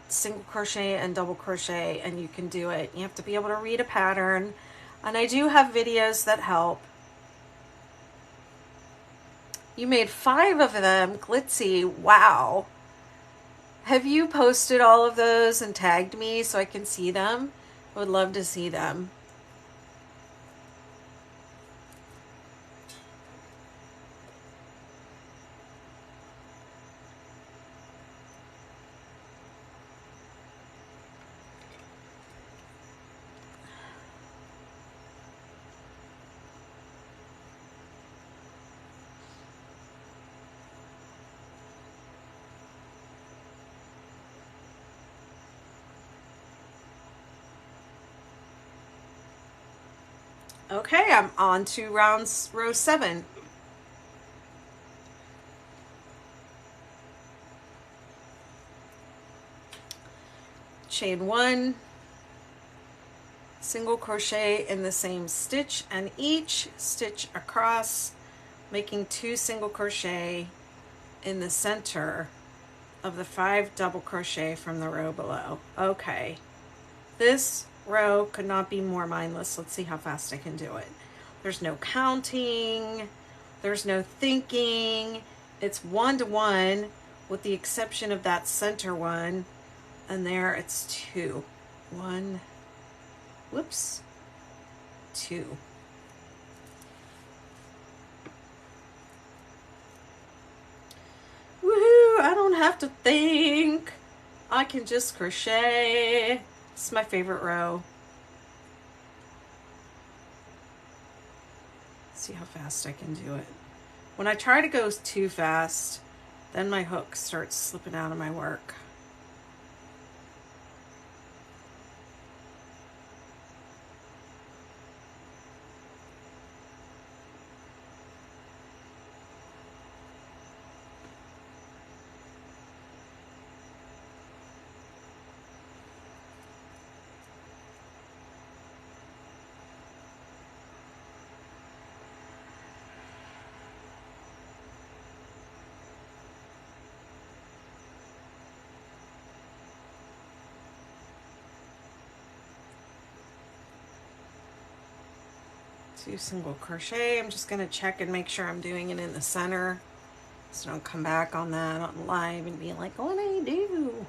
single crochet, and double crochet, and you can do it. You have to be able to read a pattern, and I do have videos that help. You made 5 of them, Glitzy. Wow. Have you posted all of those and tagged me so I can see them? I would love to see them. Okay, I'm on to row 7. Chain 1, single crochet in the same stitch, and each stitch across, making 2 single crochet in the center of the 5 double crochet from the row below. Okay, this row could not be more mindless. Let's see how fast I can do it. There's no counting, there's no thinking. It's 1 to 1 with the exception of that center one, and there it's 2. 1, whoops, 2. Woohoo, I don't have to think. I can just crochet. It's my favorite row. See how fast I can do it. When I try to go too fast, then my hook starts slipping out of my work. Two single crochet. I'm just going to check and make sure I'm doing it in the center, so don't come back on that on live and be like, what did I do?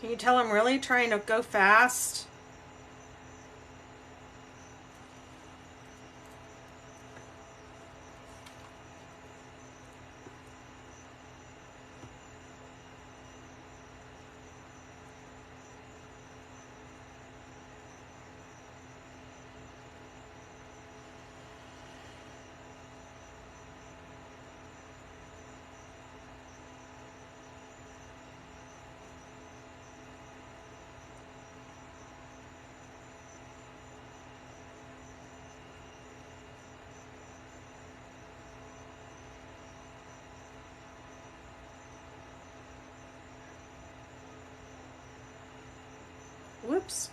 Can you tell I'm really trying to go fast? Whoops.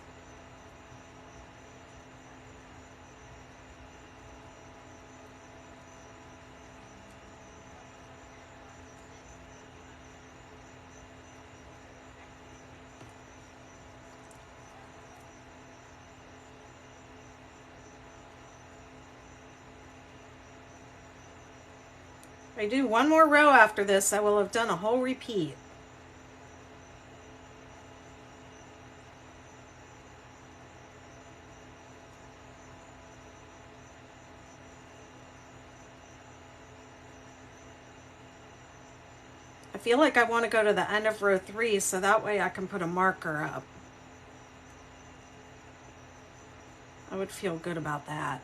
If I do one more row after this, I will have done a whole repeat. I feel like I want to go to the end of row 3 so that way I can put a marker up. I would feel good about that.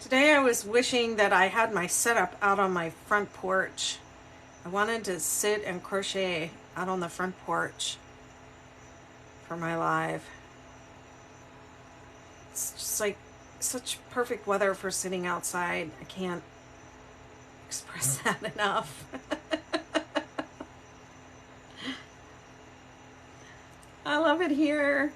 Today I was wishing that I had my setup out on my front porch. I wanted to sit and crochet out on the front porch for my live. It's just like such perfect weather for sitting outside. I can't express that enough. I love it here.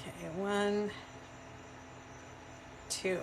Okay, 1, 2.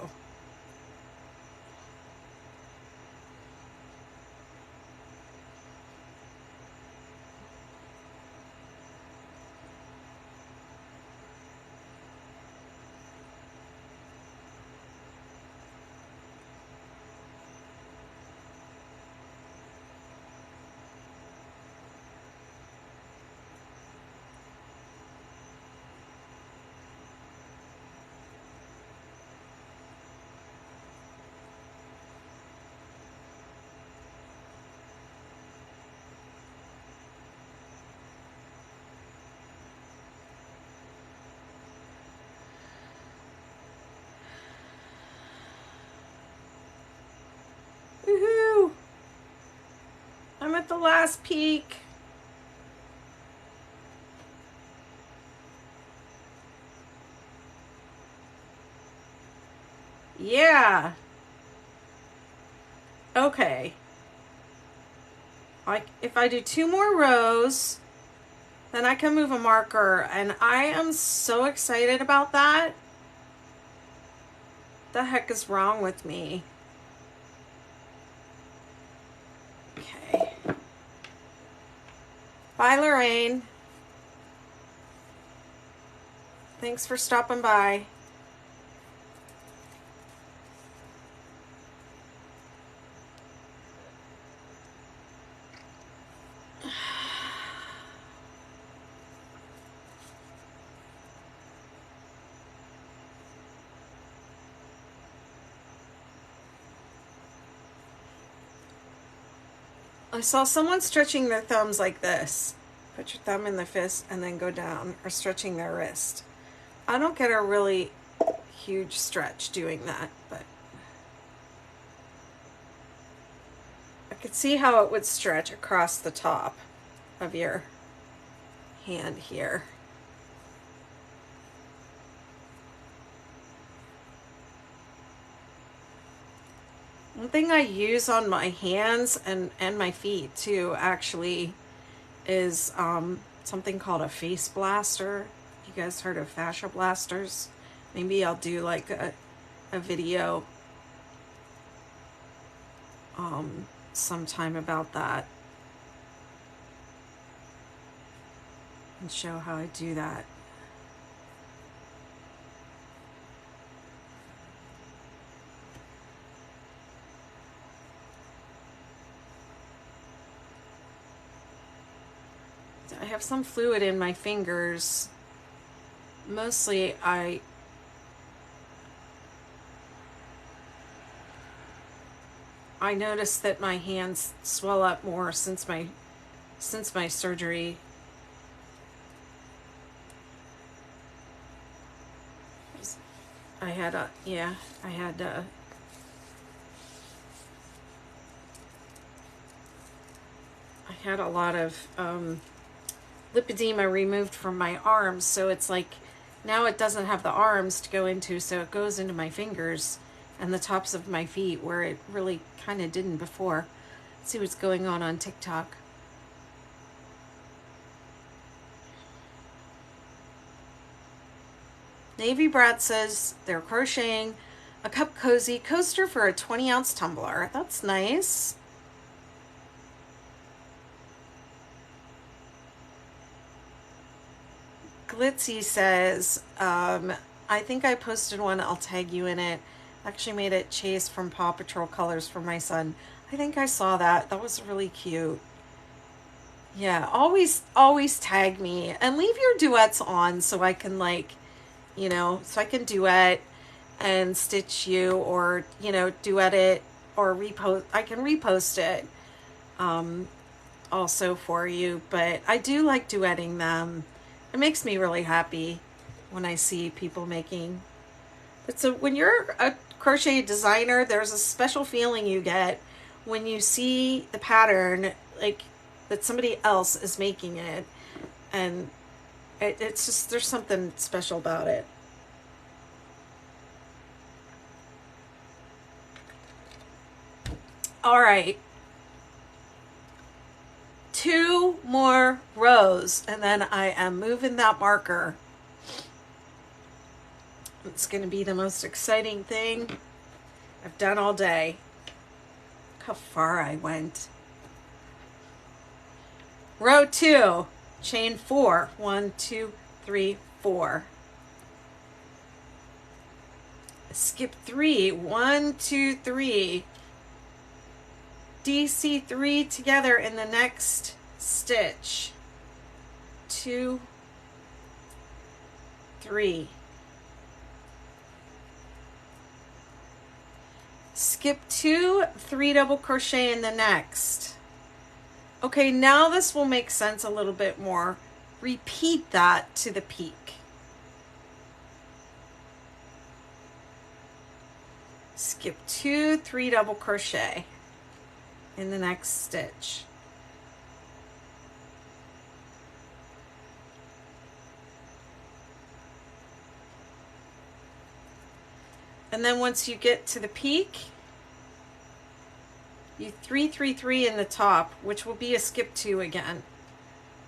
Woohoo! I'm at the last peak. Yeah. Okay. If I do 2 more rows, then I can move a marker, and I am so excited about that. The heck is wrong with me? Okay. Bye, Lorraine. Thanks for stopping by. I saw someone stretching their thumbs like this. Put your thumb in the fist and then go down, or stretching their wrist. I don't get a really huge stretch doing that, but I could see how it would stretch across the top of your hand here. One thing I use on my hands and my feet too, actually, is something called a face blaster. You guys heard of fascia blasters? Maybe I'll do like a video sometime about that and show how I do that. have some fluid in my fingers. Mostly I noticed that my hands swell up more since my surgery. I had a lot of lipedema removed from my arms, so it's like now it doesn't have the arms to go into, so it goes into my fingers and the tops of my feet where it really kind of didn't before. Let's see what's going on TikTok. Navy Brat says they're crocheting a cup cozy coaster for a 20-ounce tumbler. That's nice. Glitzy says, I think I posted one, I'll tag you in it. Actually made it Chase from Paw Patrol colors for my son. I think I saw that. That was really cute. Yeah, always tag me and leave your duets on so I can so I can duet and stitch you, or, duet it or repost. I can repost it also for you, but I do like duetting them. It makes me really happy when I see people making. But so when you're a crochet designer, there's a special feeling you get when you see the pattern, like that somebody else is making it, and it's just, there's something special about it. All right. 2 more rows and then I am moving that marker. It's going to be the most exciting thing I've done all day. Look how far I went. Row 2, chain 4. 1, 2, 3, 4. Skip 3. 1, 2, 3. DC 3 together in the next stitch. 2, 3. Skip 2, 3 double crochet in the next. Okay, now this will make sense a little bit more. Repeat that to the peak. Skip 2, 3 double crochet in the next stitch. And then once you get to the peak, you 3, 3, 3 in the top, which will be a skip 2 again.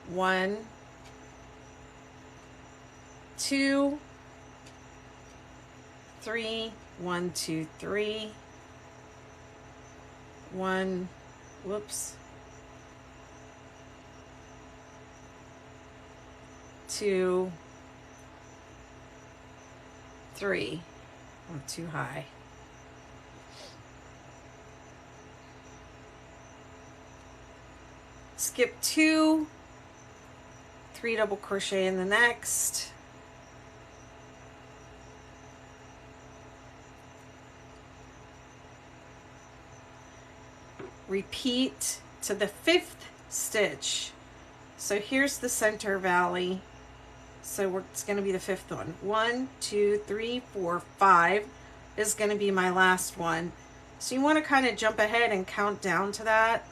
1, 2, 3, 1, 2, 3, 1, whoops, 2, 3. Went too high. Skip 2, 3 double crochet in the next. Repeat to the 5th stitch. So here's the center valley. So it's going to be the 5th one. 1, 2, 3, 4, 5 is going to be my last one. So you want to kind of jump ahead and count down to that,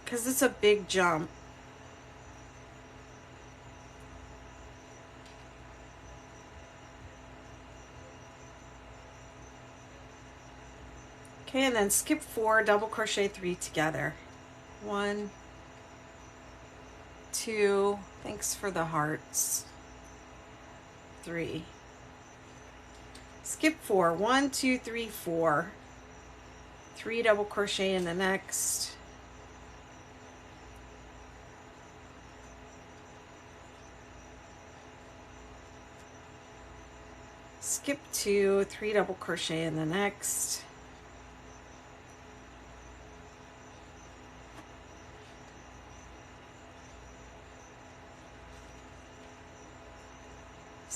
because it's a big jump. Okay, and then skip 4, double crochet 3 together. 1, 2, thanks for the hearts. 3. Skip 4, 1, 2, 3, 4. 3 double crochet in the next. Skip 2, 3 double crochet in the next.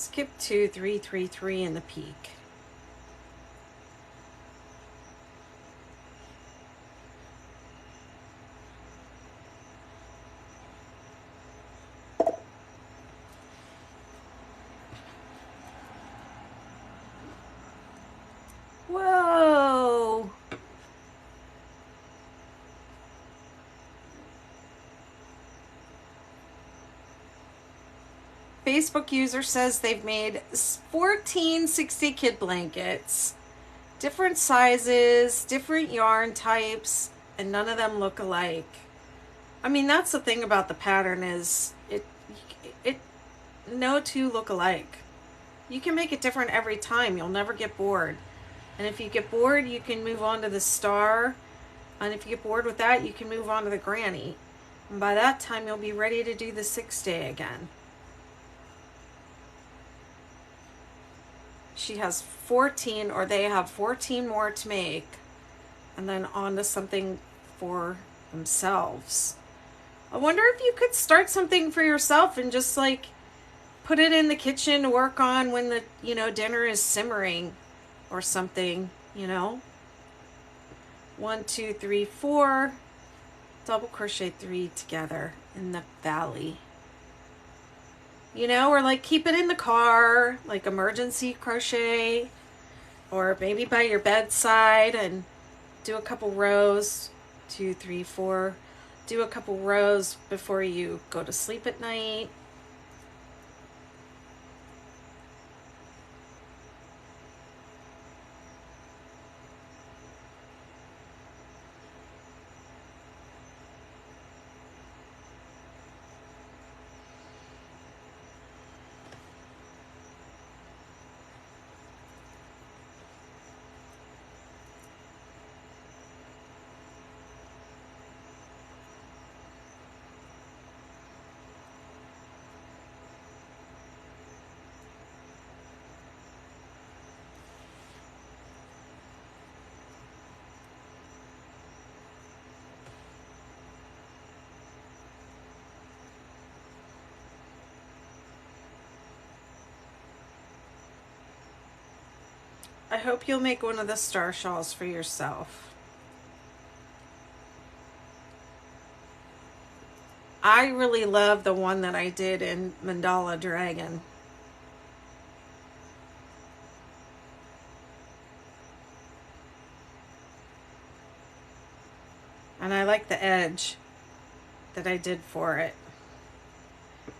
Skip 2, 3, 3, 3 in the peak. Whoa! Facebook user says they've made 14 60 kid blankets, different sizes, different yarn types, and none of them look alike. I mean, that's the thing about the pattern is it no two look alike. You can make it different every time. You'll never get bored. And if you get bored, you can move on to the star. And if you get bored with that, you can move on to the granny. And by that time, you'll be ready to do the 6-day again. She has 14, or they have 14 more to make, and then on to something for themselves. I wonder if you could start something for yourself and just like put it in the kitchen to work on when the, dinner is simmering or something, 1, 2, 3, 4, double crochet 3 together in the valley. Or like keep it in the car, like emergency crochet, or maybe by your bedside and do a couple rows, 2, 3, 4, do a couple rows before you go to sleep at night. I hope you'll make one of the star shawls for yourself. I really love the one that I did in Mandala Dragon. And I like the edge that I did for it.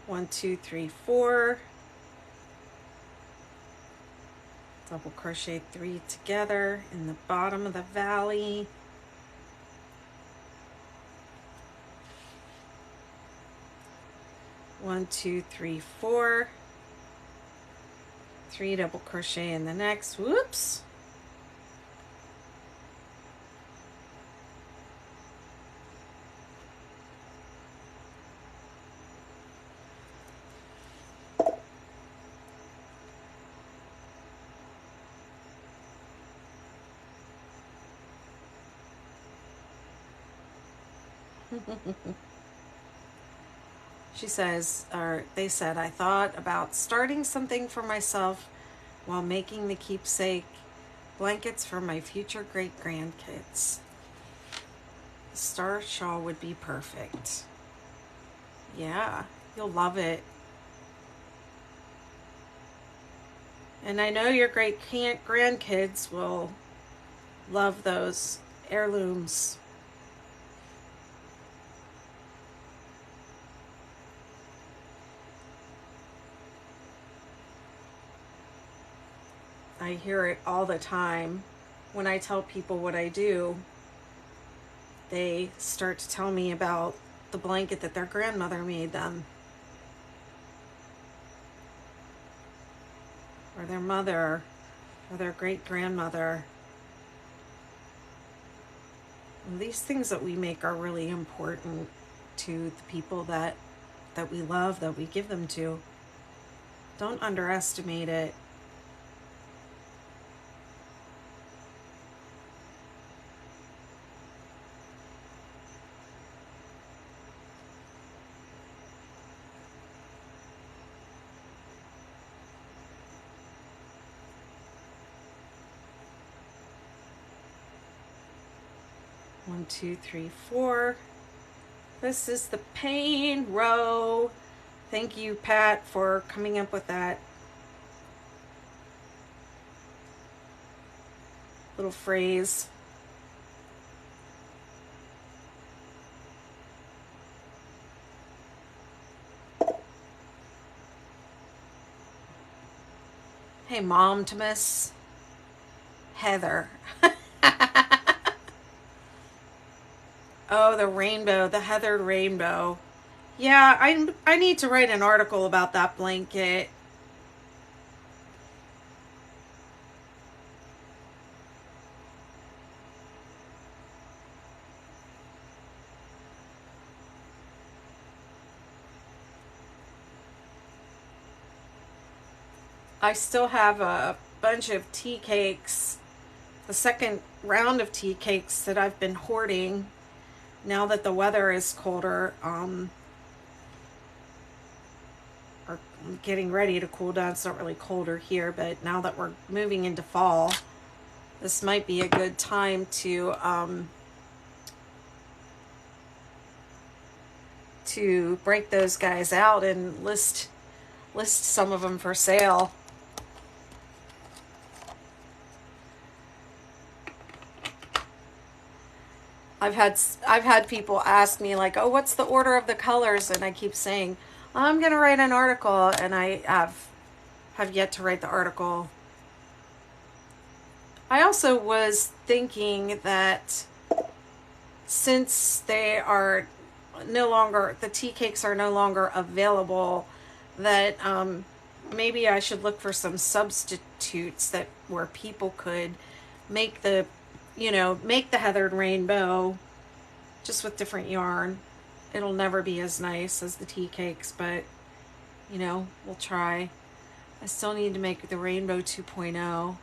1, 2, 3, 4. Double crochet 3 together in the bottom of the valley. One, 2, 3, 4. 3 double crochet in the next. Whoops. She says, or they said, I thought about starting something for myself while making the keepsake blankets for my future great-grandkids. The star shawl would be perfect. Yeah, you'll love it. And I know your great-grandkids will love those heirlooms. I hear it all the time. When I tell people what I do, they start to tell me about the blanket that their grandmother made them, or their mother, or their great-grandmother. And these things that we make are really important to the people that we love, that we give them to. Don't underestimate it. 1, 2, 3, 4. This is the pain row. Thank you, Pat, for coming up with that little phrase. Hey, Momtimus. Heather. Oh, the rainbow, the heathered rainbow. Yeah, I need to write an article about that blanket. I still have a bunch of tea cakes, the second round of tea cakes that I've been hoarding now that the weather is colder, or getting ready to cool down. It's not really colder here, but now that we're moving into fall, this might be a good time to break those guys out and list some of them for sale. I've had people ask me like, "Oh, what's the order of the colors?" And I keep saying, "I'm going to write an article," and I have yet to write the article. I also was thinking that since they are no longer, the tea cakes are no longer available, that maybe I should look for some substitutes that where people could make the make the heathered rainbow just with different yarn. It'll never be as nice as the tea cakes, but we'll try. I still need to make the rainbow 2.0.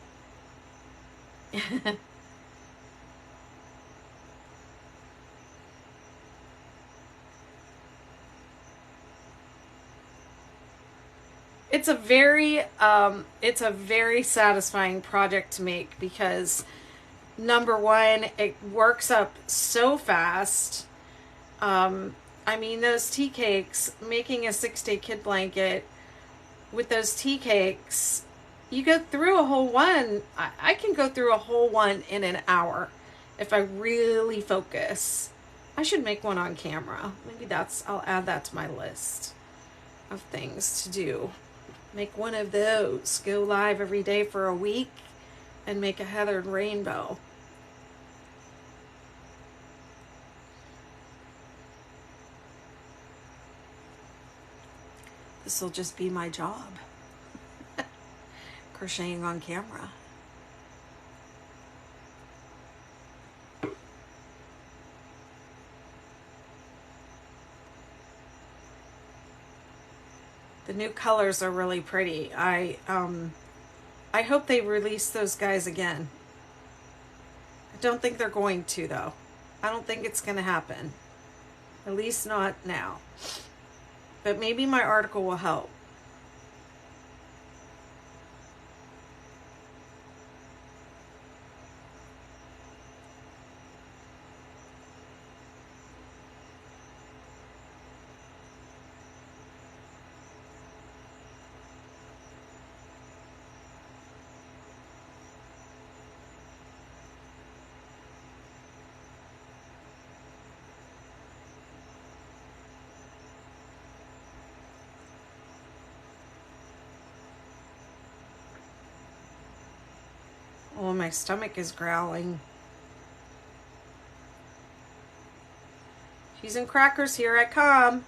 It's a very satisfying project to make because number one, it works up so fast. I mean, those tea cakes, making a 6-day kid blanket with those tea cakes, you go through a whole one. I can go through a whole one in an hour if I really focus. I should make one on camera. Maybe I'll add that to my list of things to do. Make one of those. Go live every day for a week and make a heathered rainbow. This will just be my job. Crocheting on camera. The new colors are really pretty. I hope they release those guys again. I don't think they're going to, though. I don't think it's going to happen. At least not now. But maybe my article will help. Oh, my stomach is growling. Cheese and crackers, here I come.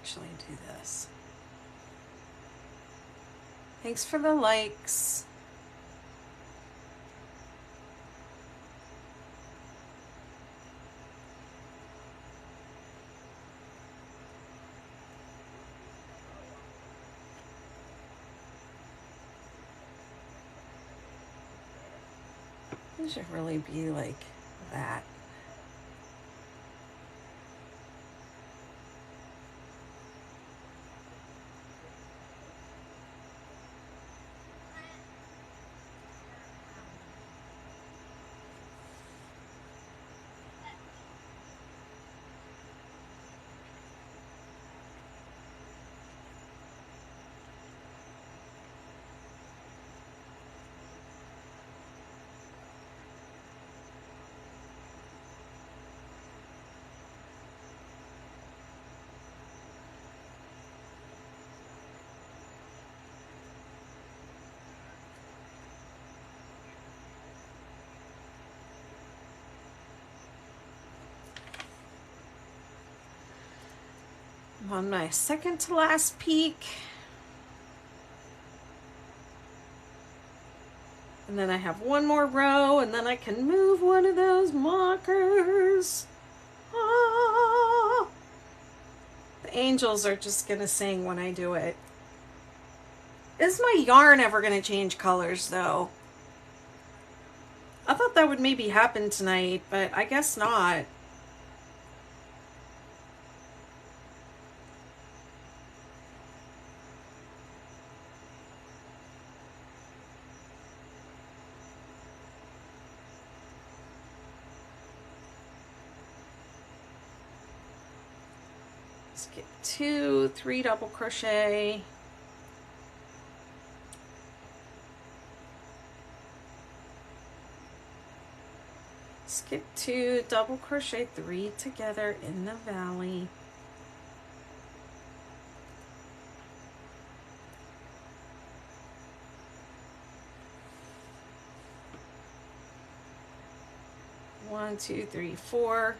actually do this. Thanks for the likes. It should really be like that. I'm on my second to last peak. And then I have one more row, and then I can move one of those markers. Ah. The angels are just gonna sing when I do it. Is my yarn ever gonna change colors though? I thought that would maybe happen tonight, but I guess not. Skip 2, 3 double crochet. Skip 2, double crochet 3 together in the valley. One, two, three, four.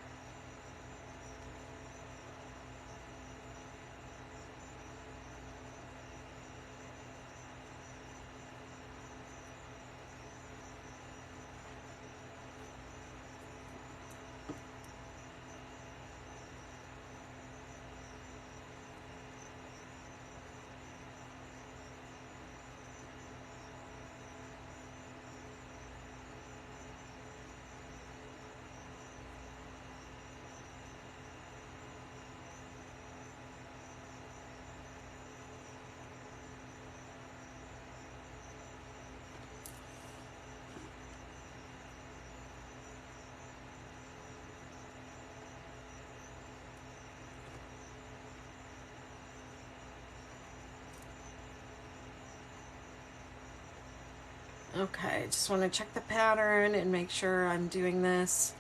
Okay, just want to check the pattern and make sure I'm doing this.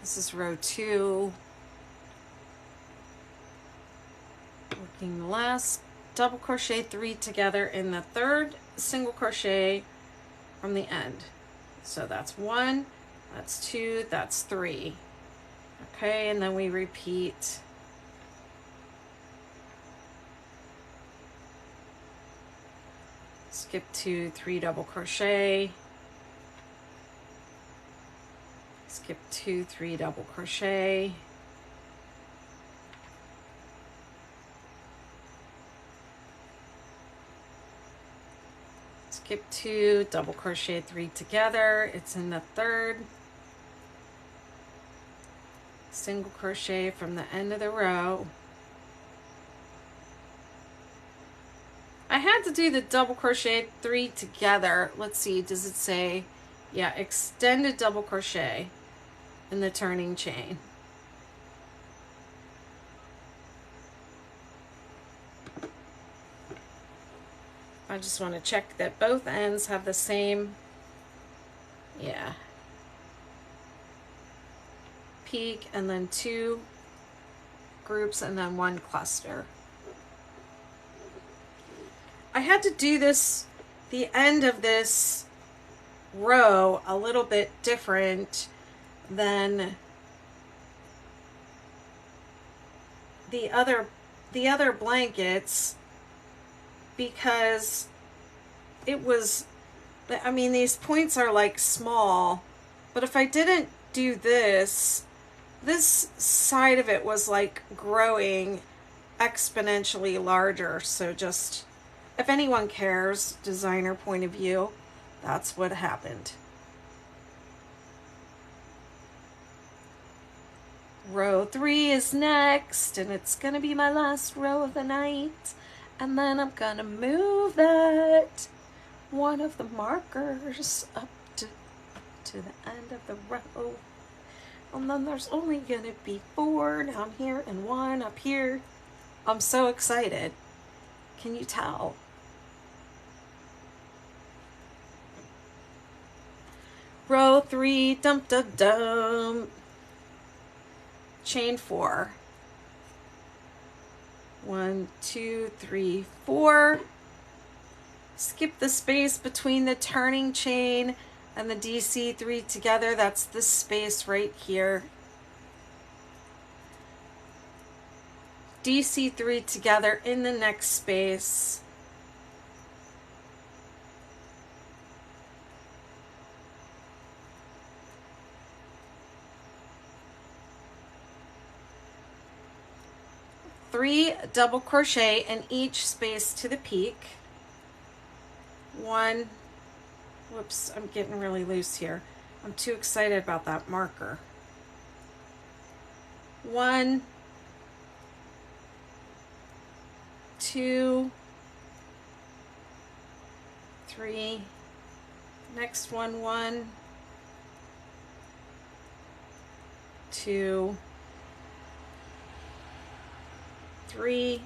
This is row 2. Working the last double crochet 3 together in the third single crochet from the end. So that's 1, that's 2, that's 3. Okay, and then we repeat. Skip 2, 3 double crochet. Skip 2, 3 double crochet. Skip 2, double crochet 3 together. It's in the third single crochet from the end of the row. I had to do the double crochet 3 together. Let's see, does it say? Yeah, extended double crochet in the turning chain. I just want to check that both ends have the same, yeah, peak, and then 2 groups and then 1 cluster. I had to do this, the end of this row, a little bit different than the other blankets because it was, I mean, these points are like small, but if I didn't do this, this side of it was like growing exponentially larger. So just, if anyone cares, designer point of view, that's what happened. Row 3 is next, and it's gonna be my last row of the night. And then I'm gonna move that one of the markers up to the end of the row. And then there's only gonna be 4 down here and 1 up here. I'm so excited. Can you tell? Row 3, dum dum dum. Chain 4. 1, 2, 3, 4. Skip the space between the turning chain and the DC3 together. That's this space right here. DC3 together in the next space. Three double crochet in each space to the peak. 1, whoops, I'm getting really loose here. I'm too excited about that marker. 1, 2, 3, next one, 1, 2, 3,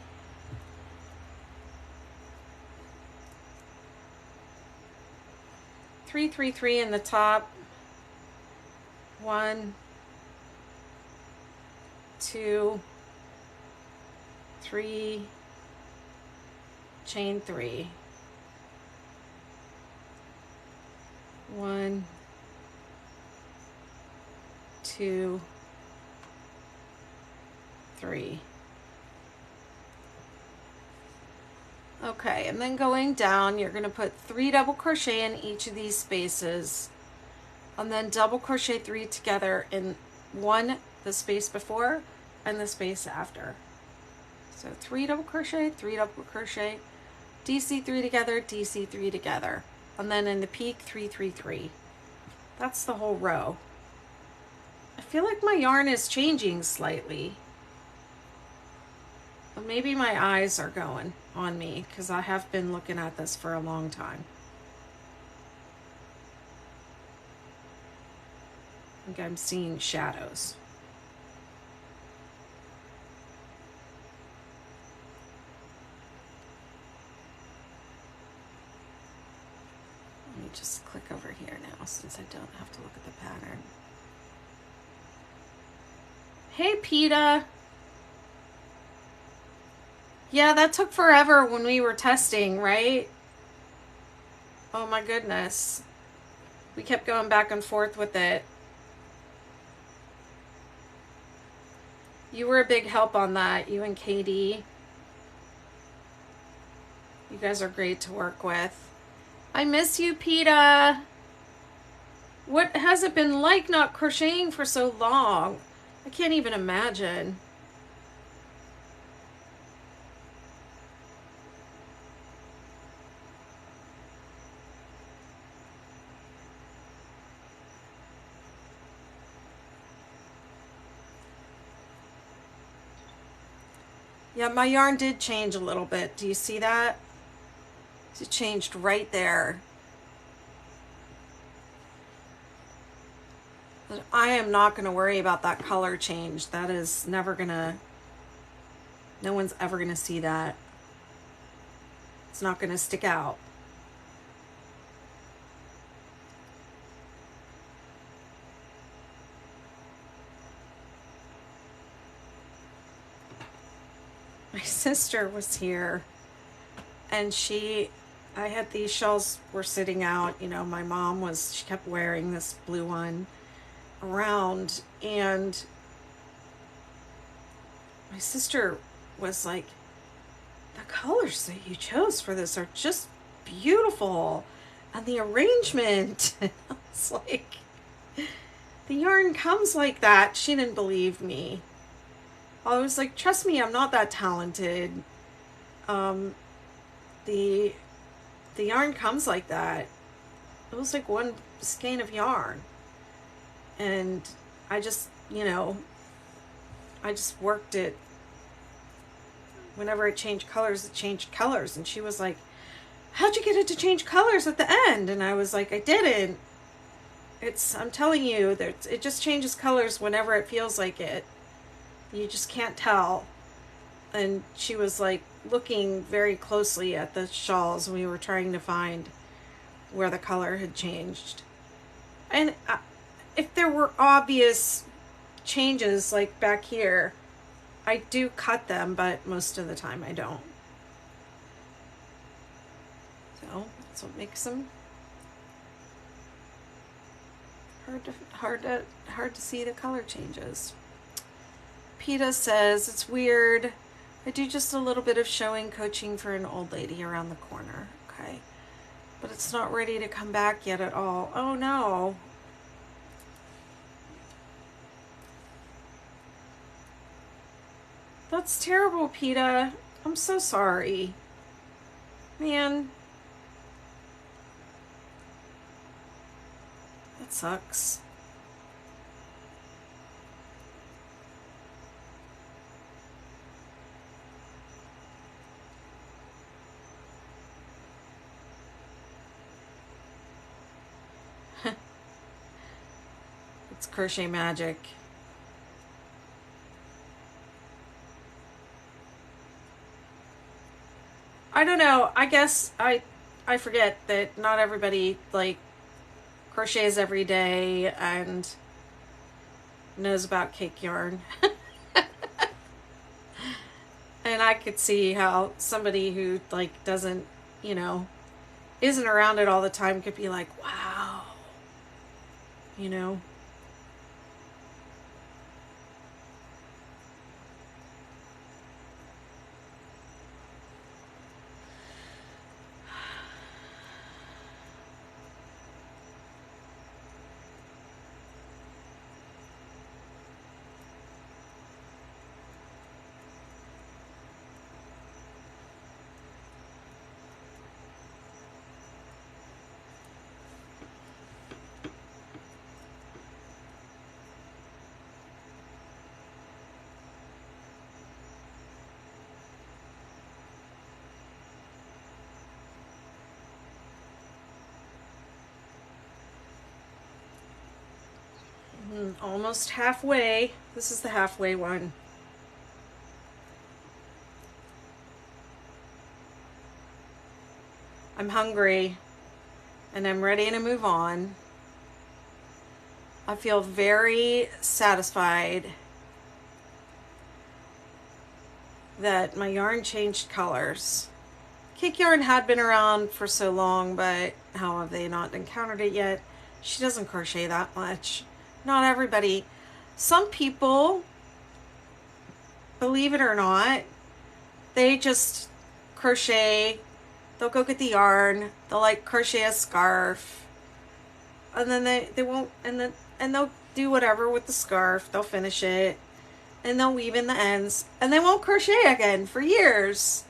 3, 3, 3 in the top. 1, 2, 3, chain 3. 1, 2, 3. Okay, and then going down, you're going to put 3 double crochet in each of these spaces, and then double crochet 3 together in the space before and the space after. So 3 double crochet, 3 double crochet, DC3 together, DC3 together, and then in the peak 3, 3, 3. That's the whole row. I feel like my yarn is changing slightly. Maybe my eyes are going on me because I have been looking at this for a long time. I think I'm seeing shadows. Let me just click over here now since I don't have to look at the pattern. Hey, PETA. Yeah, that took forever when we were testing, right? Oh my goodness. We kept going back and forth with it. You were a big help on that, you and Katie. You guys are great to work with. I miss you, PETA. What has it been like not crocheting for so long? I can't even imagine. Yeah, my yarn did change a little bit. Do you see that? It changed right there. But I am not going to worry about that color change. That is never going to, no one's ever going to see that. It's not going to stick out. My sister was here and I had these shawls were sitting out, you know, my mom she kept wearing this blue one around, and my sister was like, the colors that you chose for this are just beautiful. And the arrangement. I was like, the yarn comes like that. She didn't believe me. I was like, trust me, I'm not that talented. The yarn comes like that. It was like one skein of yarn. And I just, I just worked it. Whenever it changed colors, it changed colors. And she was like, how'd you get it to change colors at the end? And I was like, I didn't. I'm telling you, that it just changes colors whenever it feels like it. You just can't tell. And she was like looking very closely at the shawls. We were trying to find where the color had changed. And if there were obvious changes like back here, I do cut them, but most of the time I don't. So that's what makes them hard to see the color changes. PETA says, it's weird. I do just a little bit of showing coaching for an old lady around the corner. Okay. But it's not ready to come back yet at all. Oh no. That's terrible, PETA. I'm so sorry. Man. That sucks. It's crochet magic. I don't know. I guess I forget that not everybody like crochets every day and knows about cake yarn. And I could see how somebody who like doesn't, isn't around it all the time could be like, wow. Almost halfway. This is the halfway one. I'm hungry and I'm ready to move on. I feel very satisfied that my yarn changed colors. Cake yarn had been around for so long, but how have they not encountered it yet? She doesn't crochet that much. Not everybody. Some people, believe it or not, they just crochet. They'll go get the yarn. They'll like crochet a scarf, and then they won't. And they'll do whatever with the scarf. They'll finish it, and they'll weave in the ends, and they won't crochet again for years.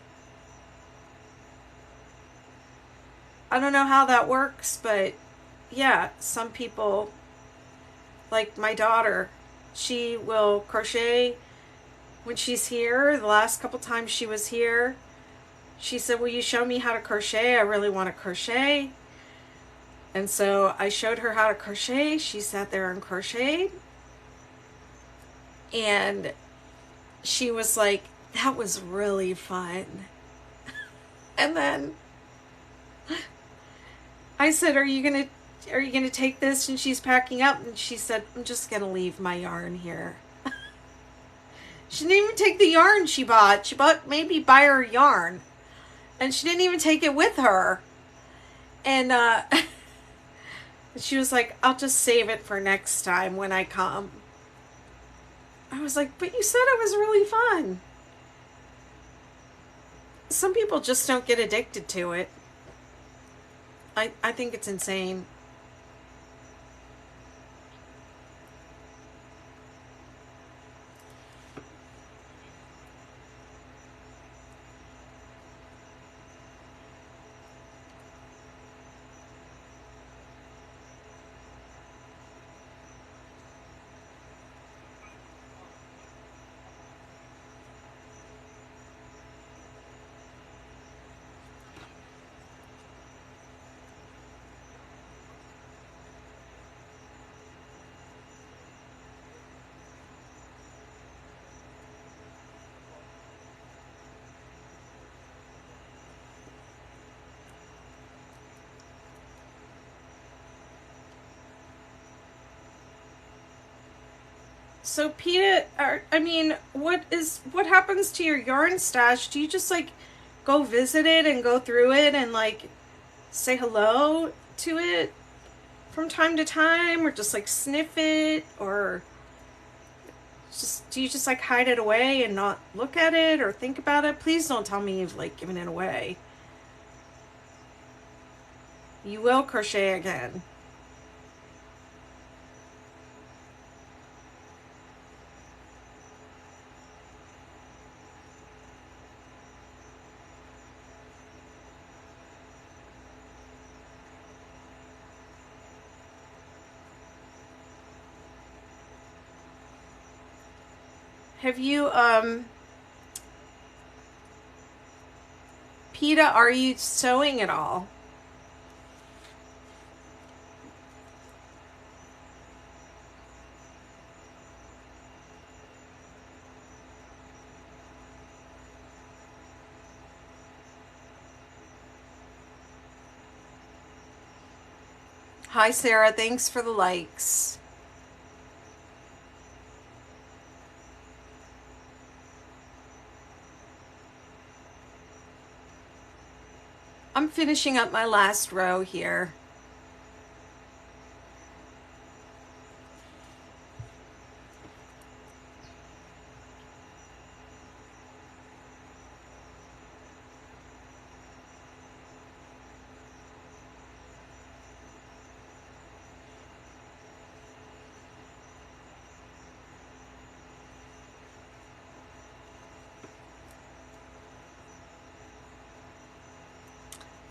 I don't know how that works, but yeah, some people. Like my daughter, she will crochet when she's here. The last couple times she was here, she said, will you show me how to crochet? I really want to crochet. And so I showed her how to crochet. She sat there and crocheted. And she was like, that was really fun. And then I said, are you going to take this? And she's packing up, and she said, I'm just going to leave my yarn here. She didn't even take the yarn she bought. She bought maybe buyer yarn, and she didn't even take it with her. And she was like, I'll just save it for next time when I come. I was like, but you said it was really fun. Some people just don't get addicted to it. I think it's insane. So Peta, what happens to your yarn stash? Do you just like go visit it and go through it and like say hello to it from time to time, or just like sniff it, or just do you just like hide it away and not look at it or think about it? Please don't tell me you've like given it away. You will crochet again. Have you, Peta, are you sewing at all? Hi, Sarah. Thanks for the likes. I'm finishing up my last row here.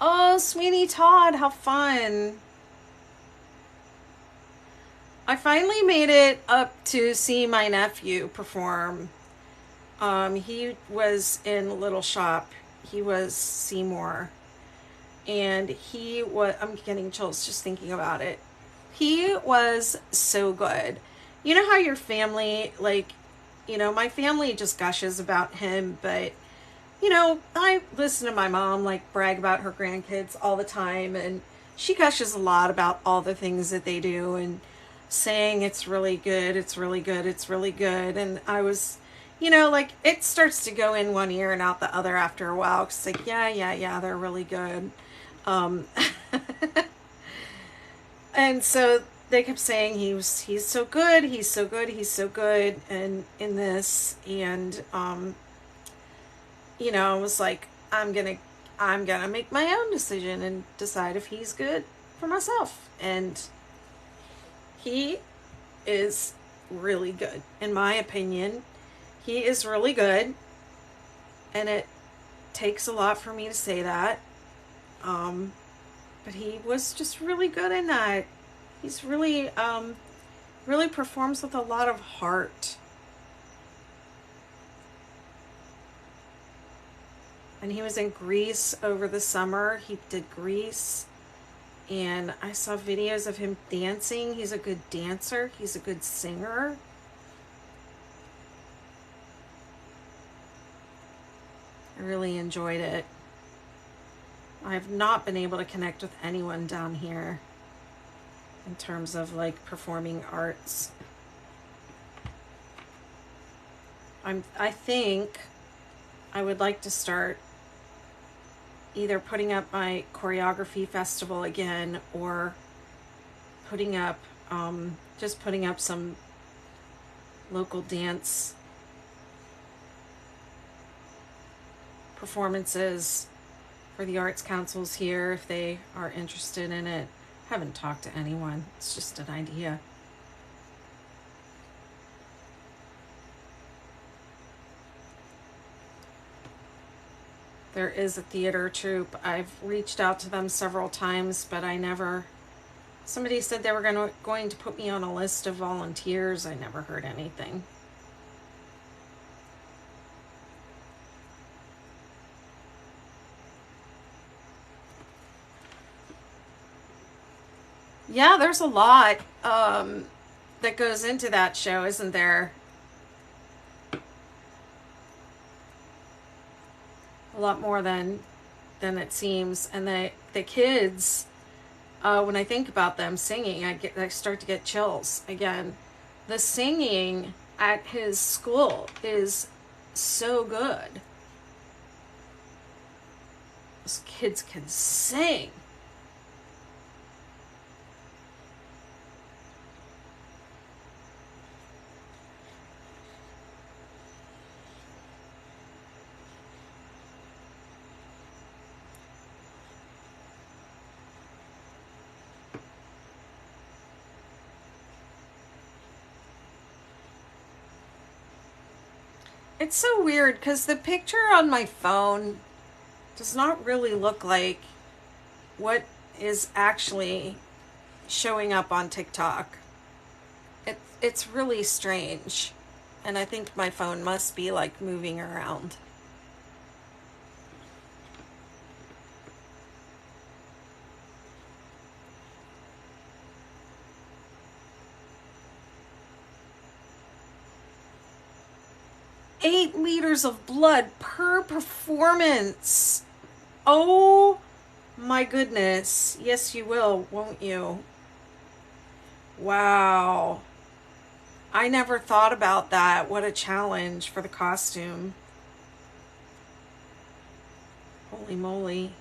Oh, Sweeney Todd, how fun. I finally made it up to see my nephew perform. He was in Little Shop. He was Seymour. And he was, I'm getting chills just thinking about it. He was so good. You know how your family, like, my family just gushes about him, but I listen to my mom like brag about her grandkids all the time, and she gushes a lot about all the things that they do and saying it's really good, it's really good, it's really good. And I was, like it starts to go in one ear and out the other after a while. Cause like, yeah, they're really good. Um, and so they kept saying he's so good, he's so good, he's so good, and in this, and I was like, I'm gonna make my own decision and decide if he's good for myself. And he is really good. In my opinion, he is really good. And it takes a lot for me to say that. But he was just really good in that. He's really, really performs with a lot of heart. And he was in Greece over the summer. He did Greece. And I saw videos of him dancing. He's a good dancer. He's a good singer. I really enjoyed it. I have not been able to connect with anyone down here in terms of like performing arts. I think I would like to start either putting up my choreography festival again, or putting up just putting up some local dance performances for the arts councils here if they are interested in it. Haven't talked to anyone. It's just an idea. There is a theater troupe. I've reached out to them several times, but I never... Somebody said they were going to put me on a list of volunteers. I never heard anything. Yeah, there's a lot that goes into that show, isn't there? A lot more than it seems. And the kids, when I think about them singing, I start to get chills again. The singing at his school is so good. Those kids can sing. It's so weird because the picture on my phone does not really look like what is actually showing up on TikTok. It's really strange. And I think my phone must be like moving around. $8 of blood per performance. Oh my goodness. Yes, you will, won't you? Wow. I never thought about that. What a challenge for the costume. Holy moly.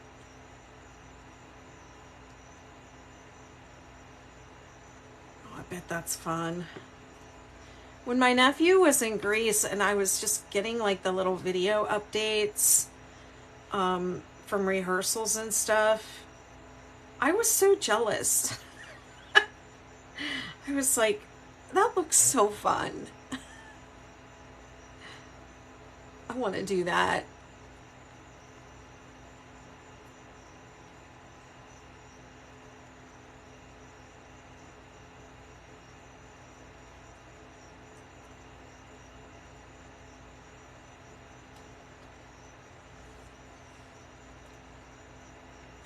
Oh, I bet that's fun. When my nephew was in Greece and I was just getting like the little video updates from rehearsals and stuff, I was so jealous. I was like, that looks so fun. I want to do that.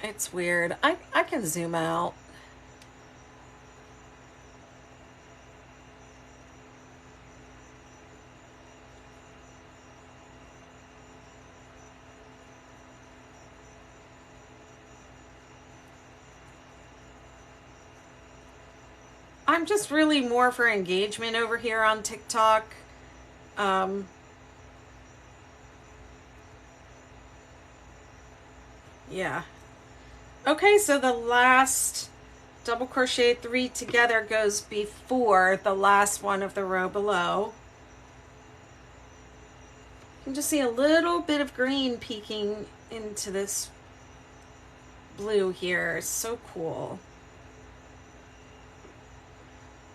It's weird. I can zoom out. I'm just really more for engagement over here on TikTok. Yeah. Okay, so the last double crochet 3 together goes before the last one of the row below. You can just see a little bit of green peeking into this blue here. It's so cool.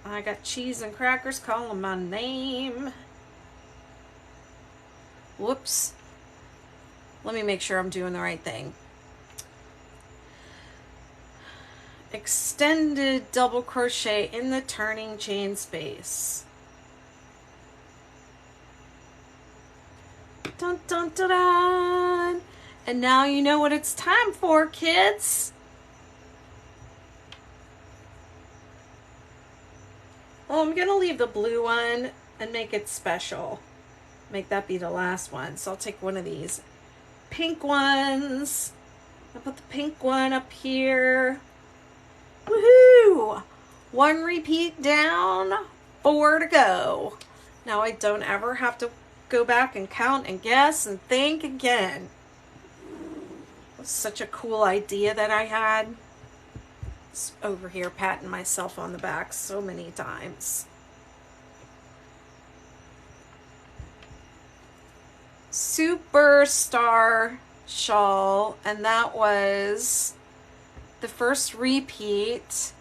I got cheese and crackers calling my name. Whoops. Let me make sure I'm doing the right thing. Extended double crochet in the turning chain space. Dun dun dun dun. And now you know what it's time for, kids. Well, I'm gonna leave the blue one and make it special. Make that be the last one. So I'll take one of these pink ones. I'll put the pink one up here. Woohoo! 1 repeat down, 4 to go. Now I don't ever have to go back and count and guess and think again. It was such a cool idea that I had. It's over here patting myself on the back so many times. Superstar Shawl, and that was the first repeat.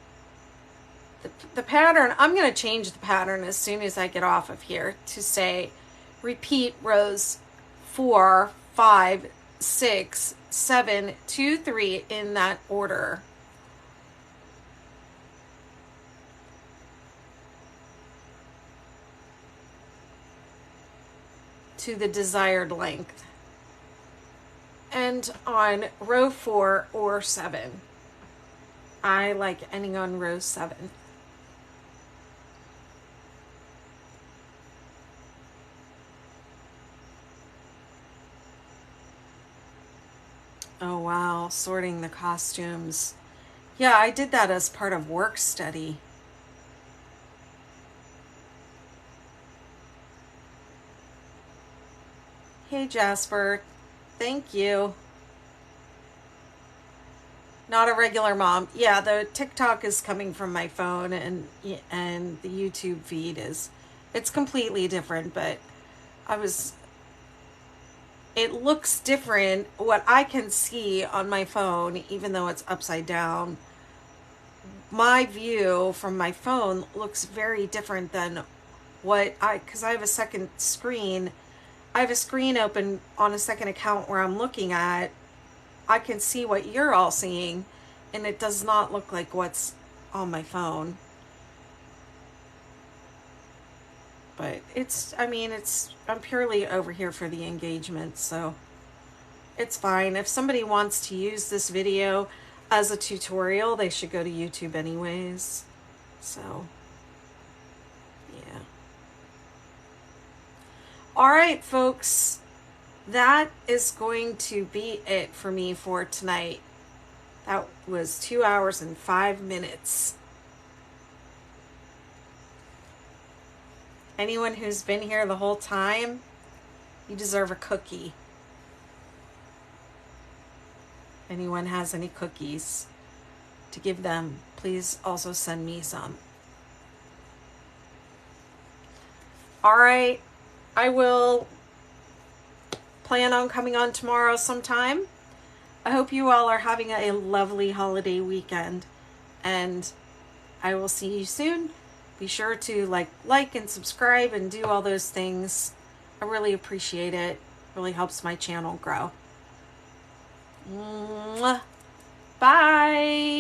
The pattern, I'm going to change the pattern as soon as I get off of here to say repeat rows 4, 5, 6, 7, 2, 3 in that order. To the desired length. And on row 4 or 7. I like ending on row 7. Oh wow, sorting the costumes. Yeah, I did that as part of work study. Hey Jasper, thank you. Not a regular mom. Yeah, the TikTok is coming from my phone, and the YouTube feed it's completely different, but it looks different. What I can see on my phone, even though it's upside down, my view from my phone looks very different than because I have a second screen. I have a screen open on a second account where I'm looking at. I can see what you're all seeing, and it does not look like what's on my phone. But I'm purely over here for the engagement, so it's fine. If somebody wants to use this video as a tutorial, they should go to YouTube anyways. So, yeah. All right, folks. That is going to be it for me for tonight. That was 2 hours and 5 minutes. Anyone who's been here the whole time, you deserve a cookie. Anyone has any cookies to give them, please also send me some. All right, I will plan on coming on tomorrow sometime. I hope you all are having a lovely holiday weekend, and I will see you soon. Be sure to like and subscribe and do all those things. I really appreciate it. It really helps my channel grow. Mwah. Bye.